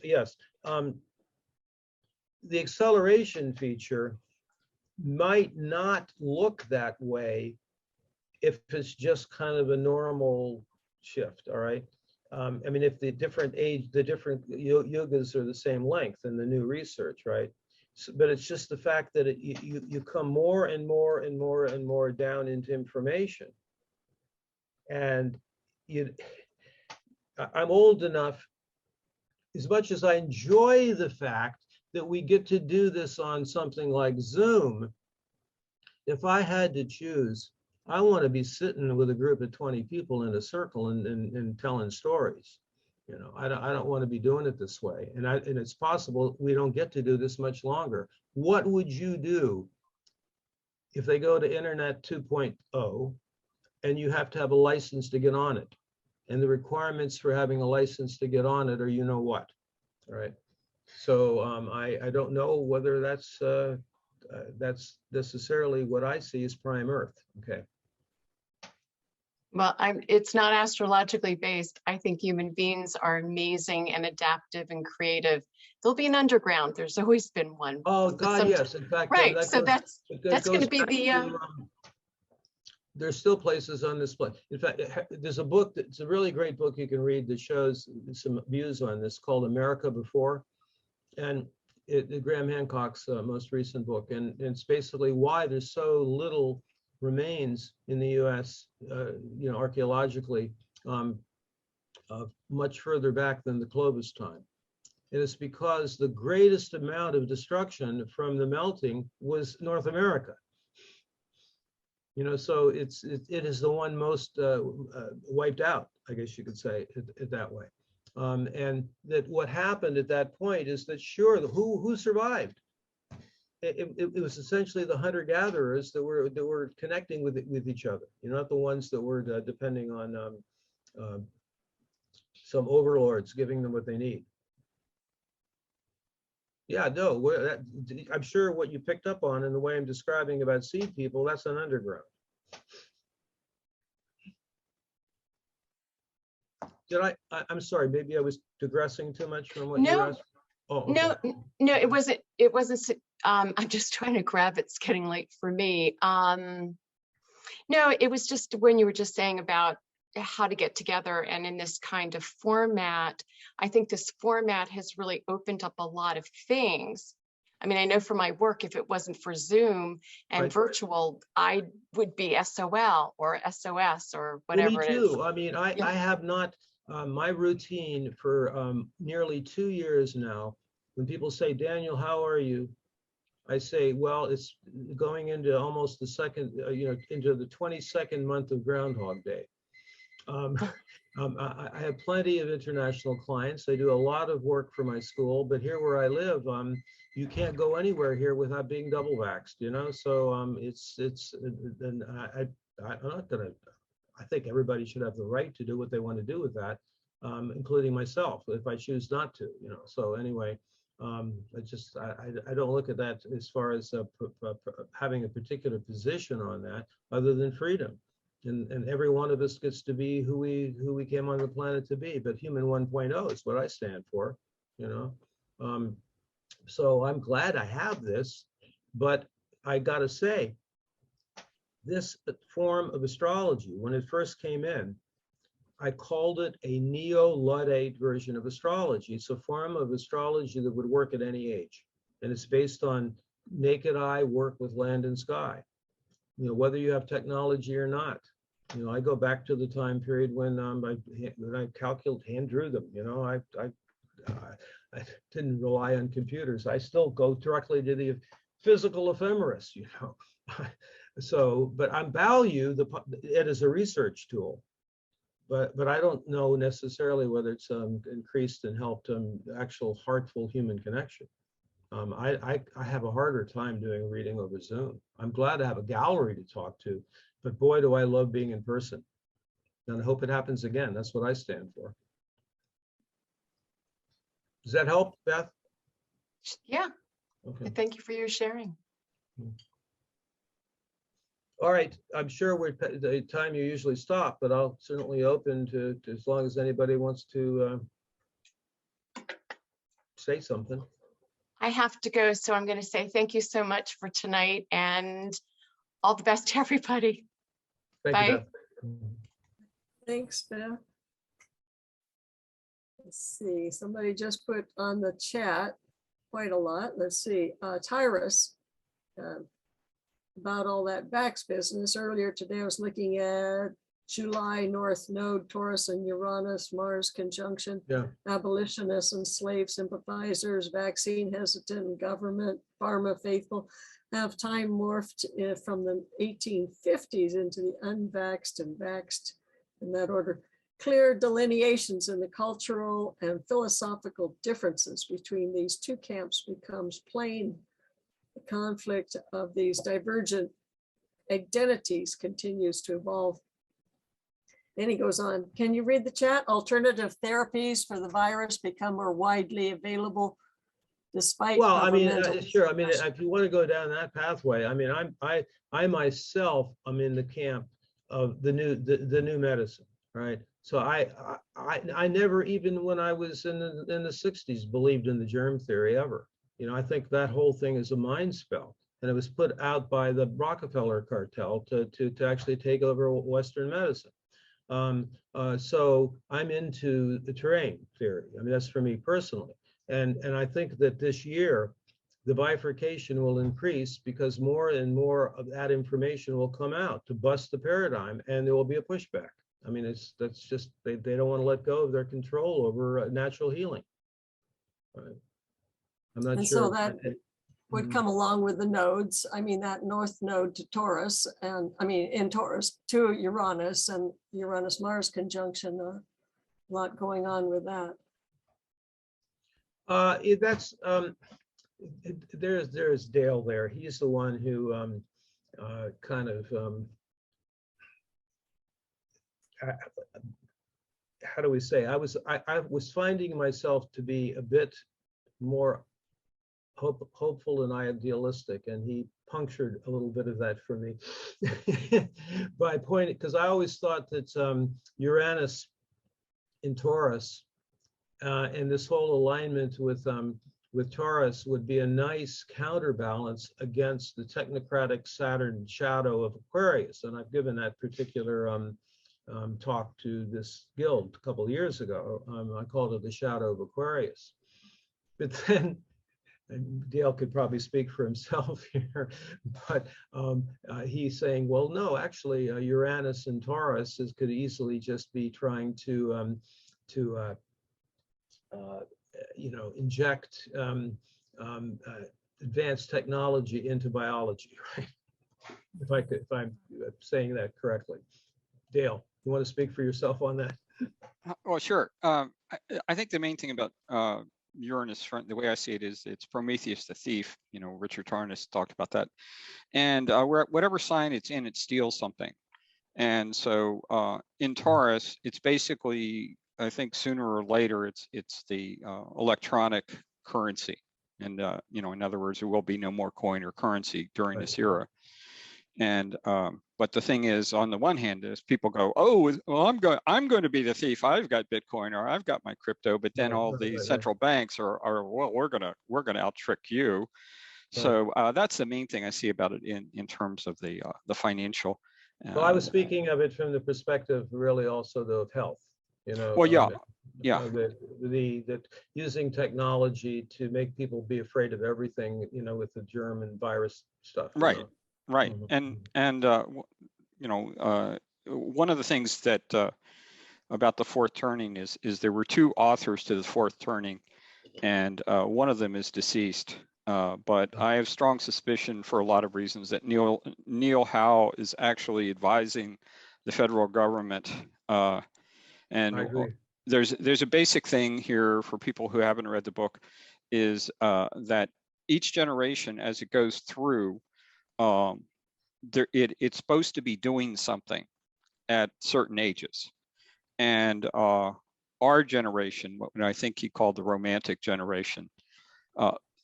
Speaker 2: Yes. The acceleration feature might not look that way if it's just kind of a normal shift. All right. I mean, if the different yugas are the same length in the new research, right? So, but it's just the fact that you come more and more and more and more down into information. And I'm old enough, as much as I enjoy the fact that we get to do this on something like Zoom, if I had to choose, I want to be sitting with a group of 20 people in a circle and telling stories. You know, I don't want to be doing it this way. And it's possible we don't get to do this much longer. What would you do if they go to Internet 2.0 and you have to have a license to get on it? And the requirements for having a license to get on it are, you know what, all right? So I don't know whether that's necessarily what I see as prime Earth. Okay.
Speaker 5: Well, it's not astrologically based. I think human beings are amazing and adaptive and creative. There'll be an underground. There's always been one.
Speaker 2: Oh God, yes. In fact,
Speaker 5: right. So that's going to be the.
Speaker 2: There's still places on this planet. In fact, there's a book that's a really great book you can read that shows some views on this, called America Before, and Graham Hancock's most recent book, and it's basically why there's so little remains in the U.S. You know, archaeologically, much further back than the Clovis time. And it's because the greatest amount of destruction from the melting was North America. You know, so it is the one most wiped out, I guess you could say it that way. And that what happened at that point is that, sure, who survived? It was essentially the hunter-gatherers that were connecting with each other. You know, not the ones that were depending on some overlords giving them what they need. Yeah, no, I'm sure what you picked up on in the way I'm describing about seed people, that's an underground. I'm sorry, maybe I was digressing too much from what you were asking. Oh, okay.
Speaker 5: No, it wasn't. I'm just trying to grab it. It's getting late for me. No, it was just when you were just saying about how to get together, and in this kind of format, I think this format has really opened up a lot of things. I mean, I know for my work, if it wasn't for Zoom and virtual, I would be SOL or SOS or whatever it is.
Speaker 2: Me too. I mean, I have not, my routine for nearly 2 years now, when people say, Daniel, how are you? I say, well, it's going into almost the second, into the 22nd month of Groundhog Day. I have plenty of international clients. I do a lot of work for my school, but here where I live, you can't go anywhere here without being double vaxxed, you know? So and I'm not gonna, I think everybody should have the right to do what they want to do with that, including myself, if I choose not to, you know? So anyway, I don't look at that as far as having a particular position on that, other than freedom. and every one of us gets to be who we came on the planet to be. But human 1.0 is what I stand for, you know. So I'm glad I have this, but I gotta say, this form of astrology, when it first came in, I called it a neo-Luddite version of astrology. It's a form of astrology that would work at any age. And it's based on naked eye work with land and sky, you know, whether you have technology or not. You know, I go back to the time period when I calculated, hand drew them, you know, I didn't rely on computers. I still go directly to the physical ephemeris, you know. So, but I value it as a research tool. But I don't know necessarily whether it's increased and helped actual heartful human connection. I have a harder time doing reading over Zoom. I'm glad to have a gallery to talk to, but boy, do I love being in person. And I hope it happens again. That's what I stand for. Does that help, Beth?
Speaker 5: Yeah.
Speaker 2: Okay.
Speaker 5: Thank you for your sharing.
Speaker 2: All right, I'm sure we're the time you usually stop, but I'll certainly open to as long as anybody wants to say something.
Speaker 5: I have to go, so I'm going to say thank you so much for tonight and all the best to everybody.
Speaker 2: Thank
Speaker 5: Bye.
Speaker 2: you, Beth.
Speaker 1: Thanks, Beth. Let's see, somebody just put on the chat quite a lot. Let's see, Tyrus, about all that Vax business. Earlier today, I was looking at July North Node, Taurus and Uranus, Mars conjunction,
Speaker 2: Yeah.
Speaker 1: abolitionists and slave sympathizers, vaccine hesitant, government, pharma faithful, have time morphed from the 1850s into the unvaxxed and vaxxed in that order. Clear delineations in the cultural and philosophical differences between these two camps becomes plain. The conflict of these divergent identities continues to evolve. Then he goes on, can you read the chat? Alternative therapies for the virus become more widely available despite
Speaker 2: Well, I mean,
Speaker 1: governmental
Speaker 2: sure. I mean, if you want to go down that pathway, I mean, I myself am in the camp of the new medicine, right? So I never, even when I was in the 60s, believed in the germ theory ever. You know, I think that whole thing is a mind spell, and it was put out by the Rockefeller cartel to actually take over Western medicine. So I'm into the terrain theory. I mean, that's for me personally. And I think that this year, the bifurcation will increase because more and more of that information will come out to bust the paradigm, and there will be a pushback. I mean, that's just, they don't want to let go of their control over natural healing. Right. I'm not
Speaker 1: and
Speaker 2: sure.
Speaker 1: so that would come along with the nodes. I mean, that north node to Taurus, and I mean, in Taurus to Uranus and Uranus-Mars conjunction, a lot going on with that.
Speaker 2: That's there's Dale there. He's the one who kind of how do we say? I was finding myself to be a bit more hopeful and idealistic, and he punctured a little bit of that for me by pointing, because I always thought that Uranus in Taurus and this whole alignment with Taurus would be a nice counterbalance against the technocratic Saturn shadow of Aquarius. And I've given that particular talk to this guild a couple of years ago. I called it the shadow of Aquarius. But then, and Dale could probably speak for himself here, but he's saying, well, no, actually, Uranus and Taurus could easily just be trying to you know, inject advanced technology into biology, right? If I'm saying that correctly. Dale, you want to speak for yourself on that?
Speaker 3: Well, sure. I think the main thing about Uranus, the way I see it, is it's Prometheus the thief. You know, Richard Tarnas talked about that. And whatever sign it's in, it steals something. And so in Taurus, it's basically, I think sooner or later, it's the electronic currency. And, you know, in other words, there will be no more coin or currency during this era. And but the thing is, on the one hand, is people go, oh, well, I'm going to be the thief. I've got Bitcoin or I've got my crypto. But then all the central banks are well, we're gonna out trick you. So that's the main thing I see about it in terms of the financial.
Speaker 2: Well, I was speaking of it from the perspective, really, also though, of health. You know.
Speaker 3: Well, yeah.
Speaker 2: That using technology to make people be afraid of everything, you know, with the germ and virus stuff.
Speaker 3: Right.
Speaker 2: You know?
Speaker 3: Right.
Speaker 2: Mhm.
Speaker 3: And you know, one of the things that about the fourth turning is there were two authors to the fourth turning, and one of them is deceased. But I have strong suspicion, for a lot of reasons, that Neil Howe is actually advising the federal government. And
Speaker 2: I agree.
Speaker 3: there's a basic thing here for people who haven't read the book, is that each generation, as it goes through, it's supposed to be doing something at certain ages. And our generation, what I think he called the romantic generation,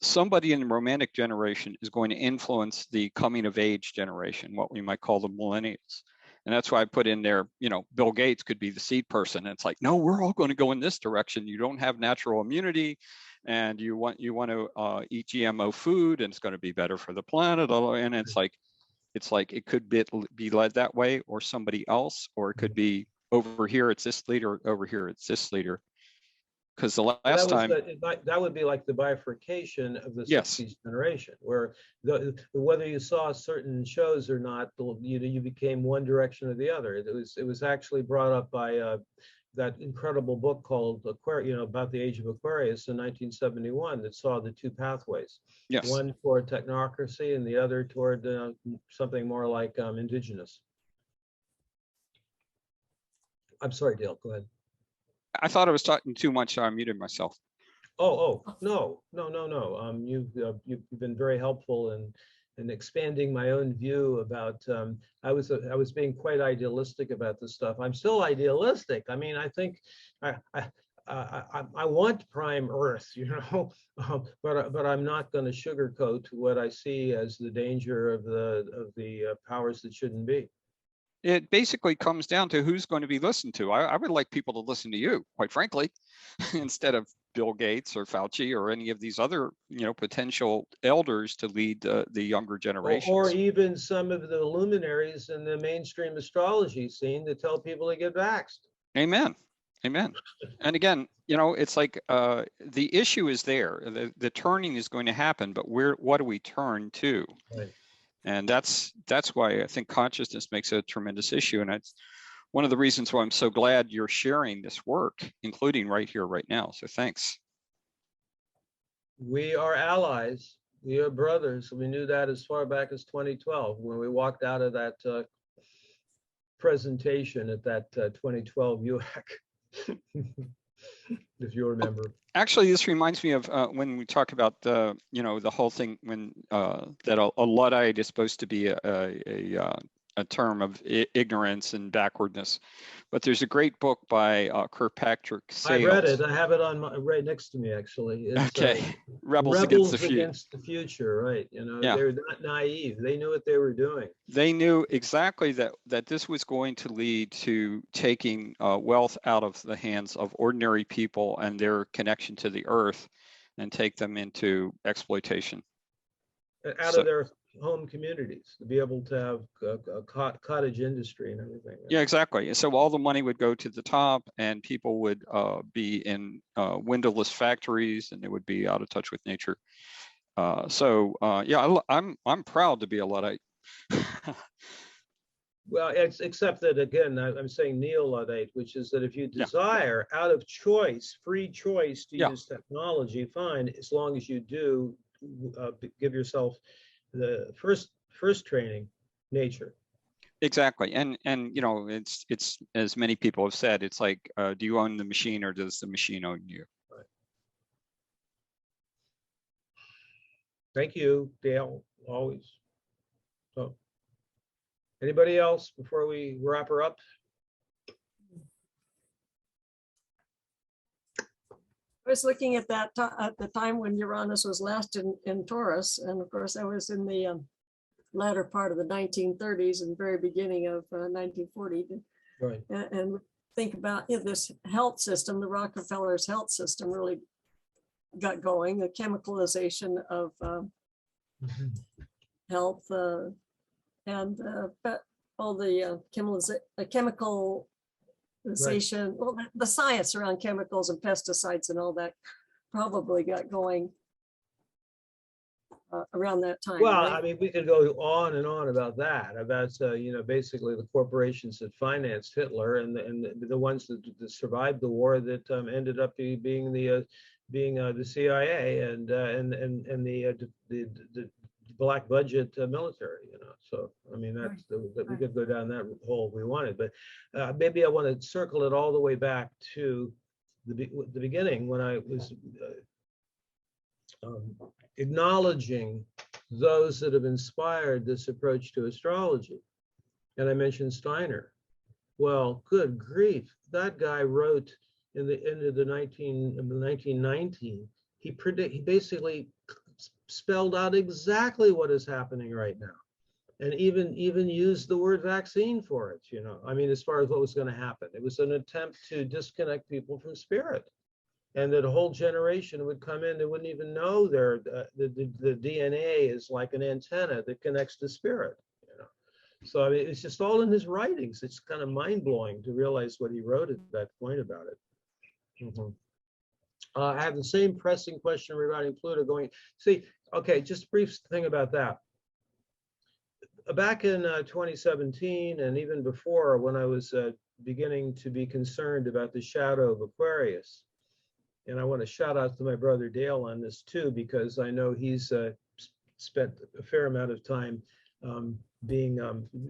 Speaker 3: somebody in the romantic generation is going to influence the coming of age generation, what we might call the millennials. And that's why I put in there, you know, Bill Gates could be the seed person. And it's like, no, we're all going to go in this direction. You don't have natural immunity, and you want to eat GMO food, and it's going to be better for the planet. And it's like it could be led that way, or somebody else, or it could be over here it's this leader, over here it's this leader. Because the last time
Speaker 2: that would be like the bifurcation of the
Speaker 3: Yes.
Speaker 2: 60s generation, where whether you saw certain shows or not, you became one direction or the other. It was actually brought up by that incredible book called Aquarius, you know, about the age of Aquarius in 1971, that saw the two pathways.
Speaker 3: Yes.
Speaker 2: One toward technocracy and the other toward something more like indigenous. I'm sorry, Dale, go ahead.
Speaker 3: I thought I was talking too much, so I muted myself.
Speaker 2: No. You've been very helpful in expanding my own view about. I was being quite idealistic about this stuff. I'm still idealistic. I mean, I think I want prime Earth, you know, but I'm not going to sugarcoat what I see as the danger of the powers that shouldn't be.
Speaker 3: It basically comes down to who's going to be listened to. I would like people to listen to you, quite frankly, instead of Bill Gates or Fauci or any of these other, you know, potential elders to lead the younger generations.
Speaker 2: Or even some of the luminaries in the mainstream astrology scene that tell people to get vaxxed.
Speaker 3: Amen. Amen. And again, you know, it's like the issue is there. The turning is going to happen, but what do we turn to?
Speaker 2: Right.
Speaker 3: And that's why I think consciousness makes a tremendous issue. And it's one of the reasons why I'm so glad you're sharing this work, including right here, right now. So thanks.
Speaker 2: We are allies. We are brothers. We knew that as far back as 2012, when we walked out of that presentation at that 2012 UAC, if you remember.
Speaker 3: Actually, this reminds me of when we talk about you know, the whole thing when that a Luddite is supposed to be a term of ignorance and backwardness. But there's a great book by Kirkpatrick Sales.
Speaker 2: I read it. I have it on right next to me, actually. It's,
Speaker 3: okay. Rebels against
Speaker 2: the future, right? You know,
Speaker 3: yeah.
Speaker 2: They're not naive. They knew what they were doing.
Speaker 3: They knew exactly that this was going to lead to taking wealth out of the hands of ordinary people and their connection to the earth, and take them into exploitation.
Speaker 2: Out of their home communities, to be able to have a cottage industry and everything.
Speaker 3: Yeah, exactly. So all the money would go to the top, and people would be in windowless factories, and they would be out of touch with nature. Yeah, I'm proud to be a Luddite.
Speaker 2: Well, except that, again, I'm saying neo-Luddite, which is that if you desire out of choice, free choice to use technology, fine, as long as you do give yourself the first training, nature.
Speaker 3: Exactly. And you know, it's as many people have said, it's like, do you own the machine or does the machine own you?
Speaker 2: Right. Thank you, Dale, always. So, anybody else before we wrap her up?
Speaker 1: I was looking at that at the time when Uranus was last in Taurus, and of course I was in the latter part of the 1930s and very beginning of 1940.
Speaker 2: Right.
Speaker 1: And think about this health system, the Rockefeller's health system really got going, the chemicalization of health and all the chemicalization, well, the science around chemicals and pesticides and all that probably got going around that time.
Speaker 2: Well,
Speaker 1: right?
Speaker 2: I mean, we could go on and on about that, about, basically the corporations that financed Hitler and the ones that survived the war that ended up being the CIA and the black budget military, So, I mean, that's we could go down that hole if we wanted, but maybe I want to circle it all the way back to the beginning when I was acknowledging those that have inspired this approach to astrology. And I mentioned Steiner. Well, good grief. That guy wrote in the end of the 1919, he basically spelled out exactly what is happening right now. And even used the word vaccine for it, I mean, as far as what was going to happen. It was an attempt to disconnect people from spirit. And that a whole generation would come in, they wouldn't even know the DNA is like an antenna that connects to spirit. So I mean, it's just all in his writings. It's kind of mind-blowing to realize what he wrote at that point about it. I have the same pressing question regarding Pluto going. See, okay, just a brief thing about that. Back in 2017 and even before, when I was beginning to be concerned about the shadow of Aquarius, and I want to shout out to my brother Dale on this too, because I know he's spent a fair amount of time being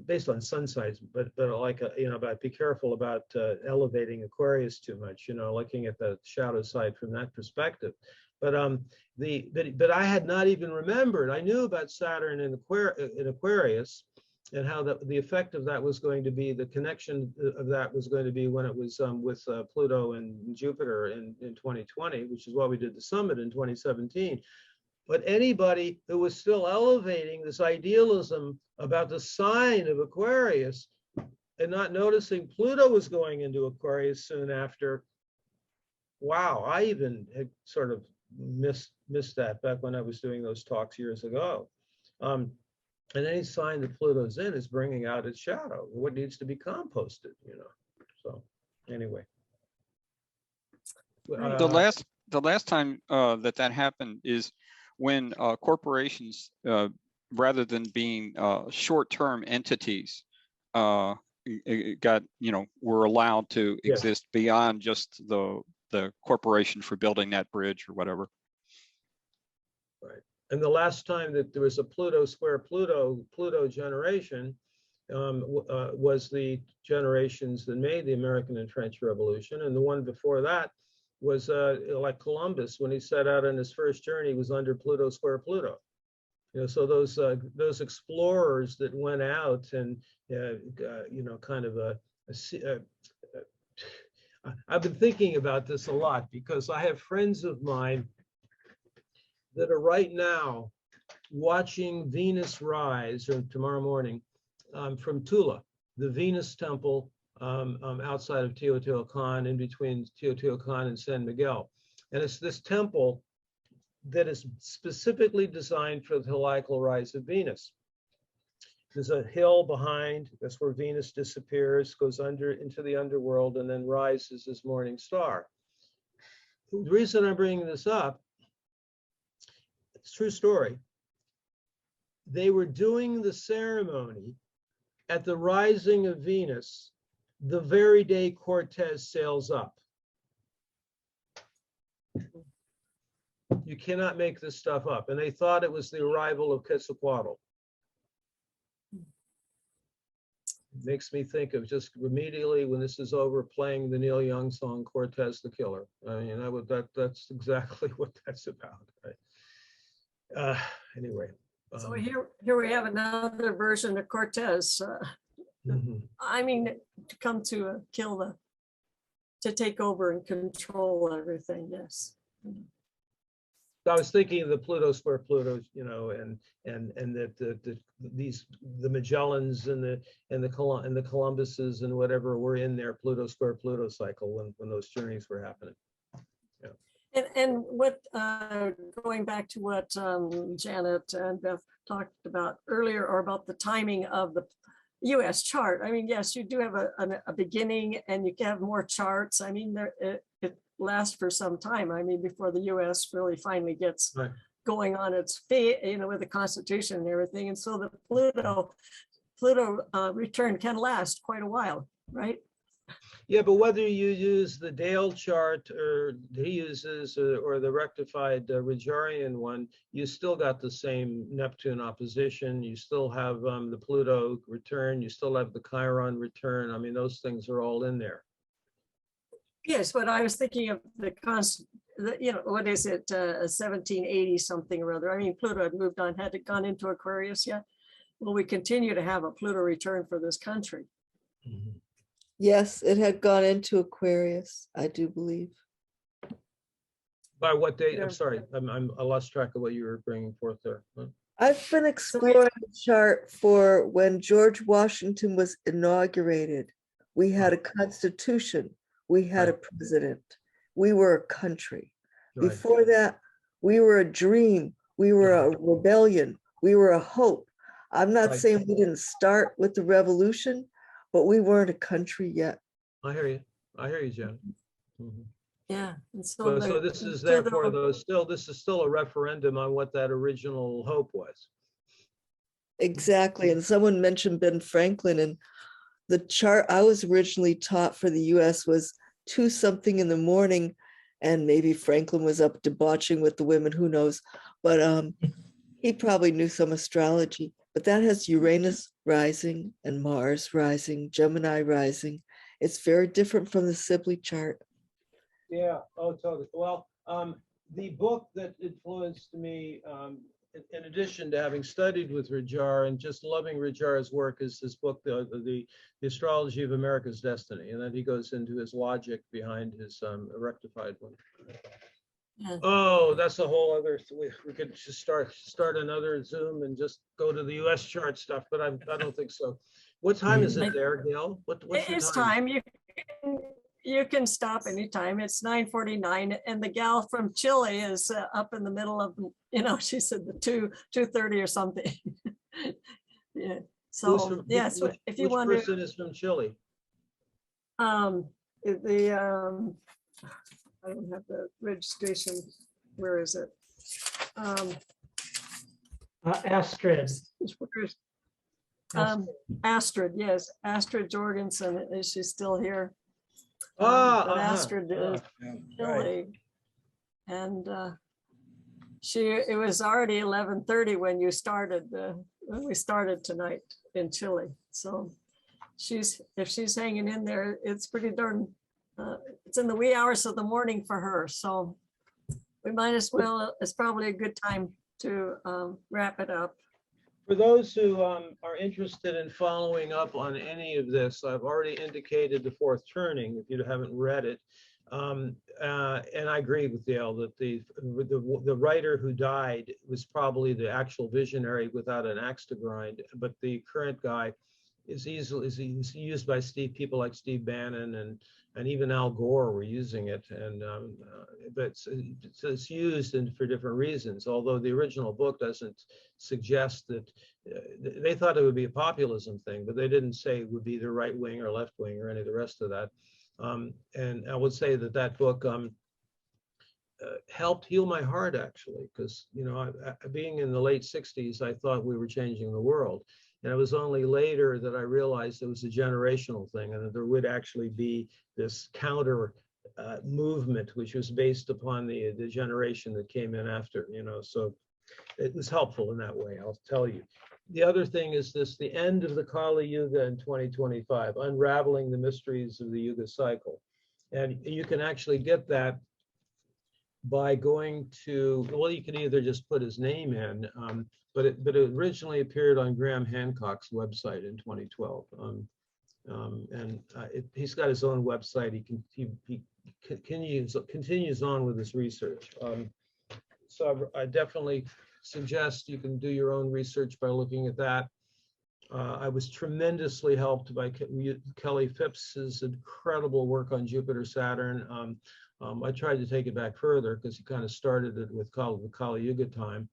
Speaker 2: based on sun signs, but like, about be careful about elevating Aquarius too much, looking at the shadow side from that perspective. But but I had not even remembered. I knew about Saturn in Aquarius and how the effect of that was going to be, the connection of that was going to be when it was with Pluto and Jupiter in 2020, which is why we did the summit in 2017. But anybody who was still elevating this idealism about the sign of Aquarius and not noticing Pluto was going into Aquarius soon after, wow, I even had sort of missed that back when I was doing those talks years ago. And any sign that Pluto's in is bringing out its shadow, what needs to be composted, So anyway.
Speaker 3: The last time that happened is when corporations, rather than being short-term entities, were allowed to exist beyond just the corporation for building that bridge or whatever.
Speaker 2: Right. And the last time that there was a Pluto square Pluto generation was the generations that made the American and French Revolution. And the one before that was like Columbus, when he set out on his first journey, was under Pluto square Pluto. So those explorers that went out and kind of I've been thinking about this a lot because I have friends of mine that are right now watching Venus rise, or tomorrow morning, from Tula, the Venus temple outside of Teotihuacan, in between Teotihuacan and San Miguel. And it's this temple that is specifically designed for the heliacal rise of Venus. There's a hill behind, that's where Venus disappears, goes into the underworld, and then rises as morning star. The reason I'm bringing this up, it's a true story. They were doing the ceremony at the rising of Venus the very day Cortez sails up. You cannot make this stuff up. And they thought it was the arrival of Quetzalcoatl. It makes me think of just immediately when this is over, playing the Neil Young song, Cortez the Killer. I mean, that's exactly what that's about, right? Anyway.
Speaker 1: So here we have another version of Cortez. I mean, to come to to take over and control everything, yes.
Speaker 2: I was thinking of the Pluto square Pluto, you know, and that the Magellans and the Columbuses and whatever were in their Pluto square Pluto cycle when those journeys were happening.
Speaker 1: And what, going back to what Janet and Beth talked about earlier, or about the timing of the US chart. I mean, yes, you do have a beginning and you can have more charts. I mean, it lasts for some time. I mean, before the US really finally gets going on its feet, you know, with the Constitution and everything. And so the Pluto return can last quite a while, right?
Speaker 2: Yeah, but whether you use the Dale chart or he uses or the rectified Rajarian one, you still got the same Neptune opposition. You still have the Pluto return. You still have the Chiron return. I mean, those things are all in there.
Speaker 1: Yes, but I was thinking of you know, what is it, 1780 something or other. I mean, Pluto had moved on, had it gone into Aquarius yet? Will we continue to have a Pluto return for this country?
Speaker 2: Mm-hmm.
Speaker 6: Yes, it had gone into Aquarius, I do believe.
Speaker 2: By what date?
Speaker 1: Yeah.
Speaker 2: I'm sorry, I lost track of what you were bringing forth there. Huh?
Speaker 6: I've been exploring the chart for when George Washington was inaugurated. We had a constitution. We had a president. We were a country.
Speaker 2: Right.
Speaker 6: Before that, we were a dream. We were a rebellion. We were a hope. I'm not saying we didn't start with the revolution, but we weren't a country yet.
Speaker 2: I hear you, Jen. Mm-hmm.
Speaker 1: Yeah. And so,
Speaker 2: So this is therefore, though, this is still a referendum on what that original hope was.
Speaker 6: Exactly. And someone mentioned Ben Franklin, and the chart I was originally taught for the US was 2 something in the morning, and maybe Franklin was up debauching with the women, who knows, but he probably knew some astrology. But that has Uranus rising and Mars rising, Gemini rising. It's very different from the Sibley chart.
Speaker 2: Yeah, oh, totally. Well, the book that influenced me, in addition to having studied with Rajar and just loving Rajar's work, is this book, the Astrology of America's Destiny. And then he goes into his logic behind his rectified one.
Speaker 1: Yeah.
Speaker 2: Oh, that's a whole other, we could just start another Zoom and just go to the US chart stuff, but I don't think so. What time is it there, Gail? What's your
Speaker 1: it's
Speaker 2: time?
Speaker 1: You can stop anytime. It's 9:49, and the gal from Chile is up in the middle of, you know, she said the 2:30 or something. Yeah. So yes, if you want to.
Speaker 2: Which person is from Chile?
Speaker 1: I don't have the registration. Where is it?
Speaker 7: Astrid.
Speaker 1: Astrid, yes, Astrid Jorgensen. Is she still here? But Astrid is Chile, and it was already 11:30 when you started. When we started tonight in Chile, so if she's hanging in there, it's pretty darn. It's in the wee hours of the morning for her, so we might as well. It's probably a good time to wrap it up.
Speaker 2: For those who are interested in following up on any of this, I've already indicated the fourth turning, if you haven't read it. And I agree with Dale that the writer who died was probably the actual visionary without an axe to grind, but the current guy is used by people like Steve Bannon and even Al Gore were using it, and but it's used for different reasons. Although the original book doesn't suggest that they thought it would be a populism thing, but they didn't say it would be the right wing or left wing or any of the rest of that. And I would say that book helped heal my heart, actually, because being in the late '60s, I thought we were changing the world. And it was only later that I realized it was a generational thing and that there would actually be this counter movement, which was based upon the generation that came in after, so it was helpful in that way, I'll tell you. The other thing is the end of the Kali Yuga in 2025, unraveling the mysteries of the Yuga cycle. And you can actually get that by going to, well, you can either just put his name in, but it originally appeared on Graham Hancock's website in 2012. He's got his own website. He continues on with his research. So I definitely suggest you can do your own research by looking at that. I was tremendously helped by Kelly Phipps's incredible work on Jupiter, Saturn. I tried to take it back further because he kind of started it with Kali Yuga time.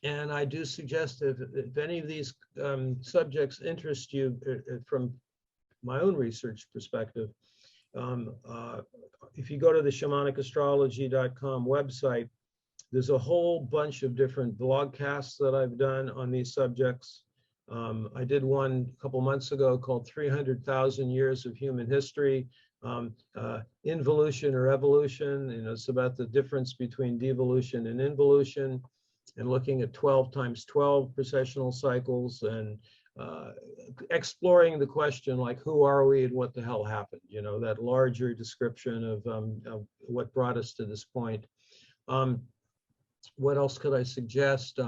Speaker 2: And I do suggest if any of these subjects interest you from my own research perspective, if you go to the shamanicastrology.com website, there's a whole bunch of different blogcasts that I've done on these subjects. I did one a couple months ago called 300,000 Years of Human History, Involution or Evolution. You know, it's about the difference between devolution and involution, and looking at 12 times 12 precessional cycles, and exploring the question like, who are we and what the hell happened? You know, that larger description of what brought us to this point. What else could I suggest?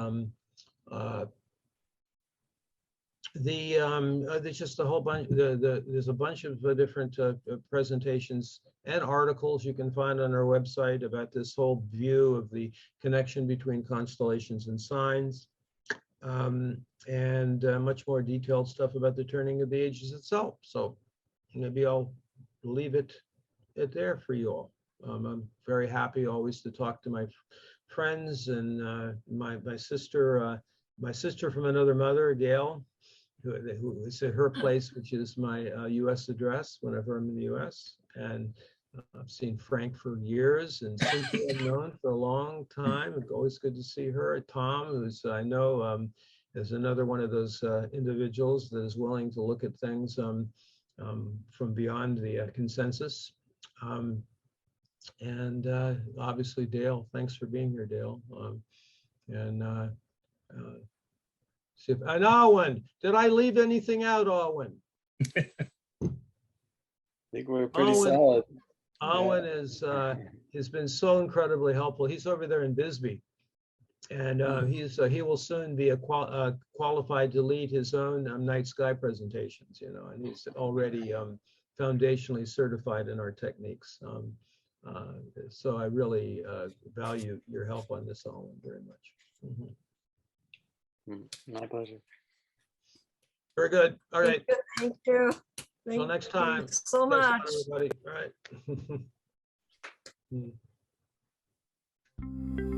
Speaker 2: There's just a whole bunch. There's a bunch of different presentations and articles you can find on our website about this whole view of the connection between constellations and signs, and much more detailed stuff about the turning of the ages itself. So maybe I'll leave it there for you all. I'm very happy always to talk to my friends and my sister from another mother, Gail, who is at her place, which is my U.S. address whenever I'm in the U.S. And I've seen Frank for years, and Cynthia I've known for a long time. It's always good to see her. Tom, who's I know is another one of those individuals that is willing to look at things from beyond the consensus. And obviously Dale, thanks for being here, Dale. And Owen, did I leave anything out, Owen?
Speaker 8: I think we're pretty solid.
Speaker 2: Owen has been so incredibly helpful. He's over there in Bisbee, and he will soon be qualified to lead his own night sky presentations. You know, and he's already foundationally certified in our techniques. So I really value your help on this, Owen, very much.
Speaker 8: My pleasure.
Speaker 2: Very good. All right.
Speaker 1: Thank you.
Speaker 2: Until next time.
Speaker 1: Thanks so much.
Speaker 2: Thanks, everybody. All right.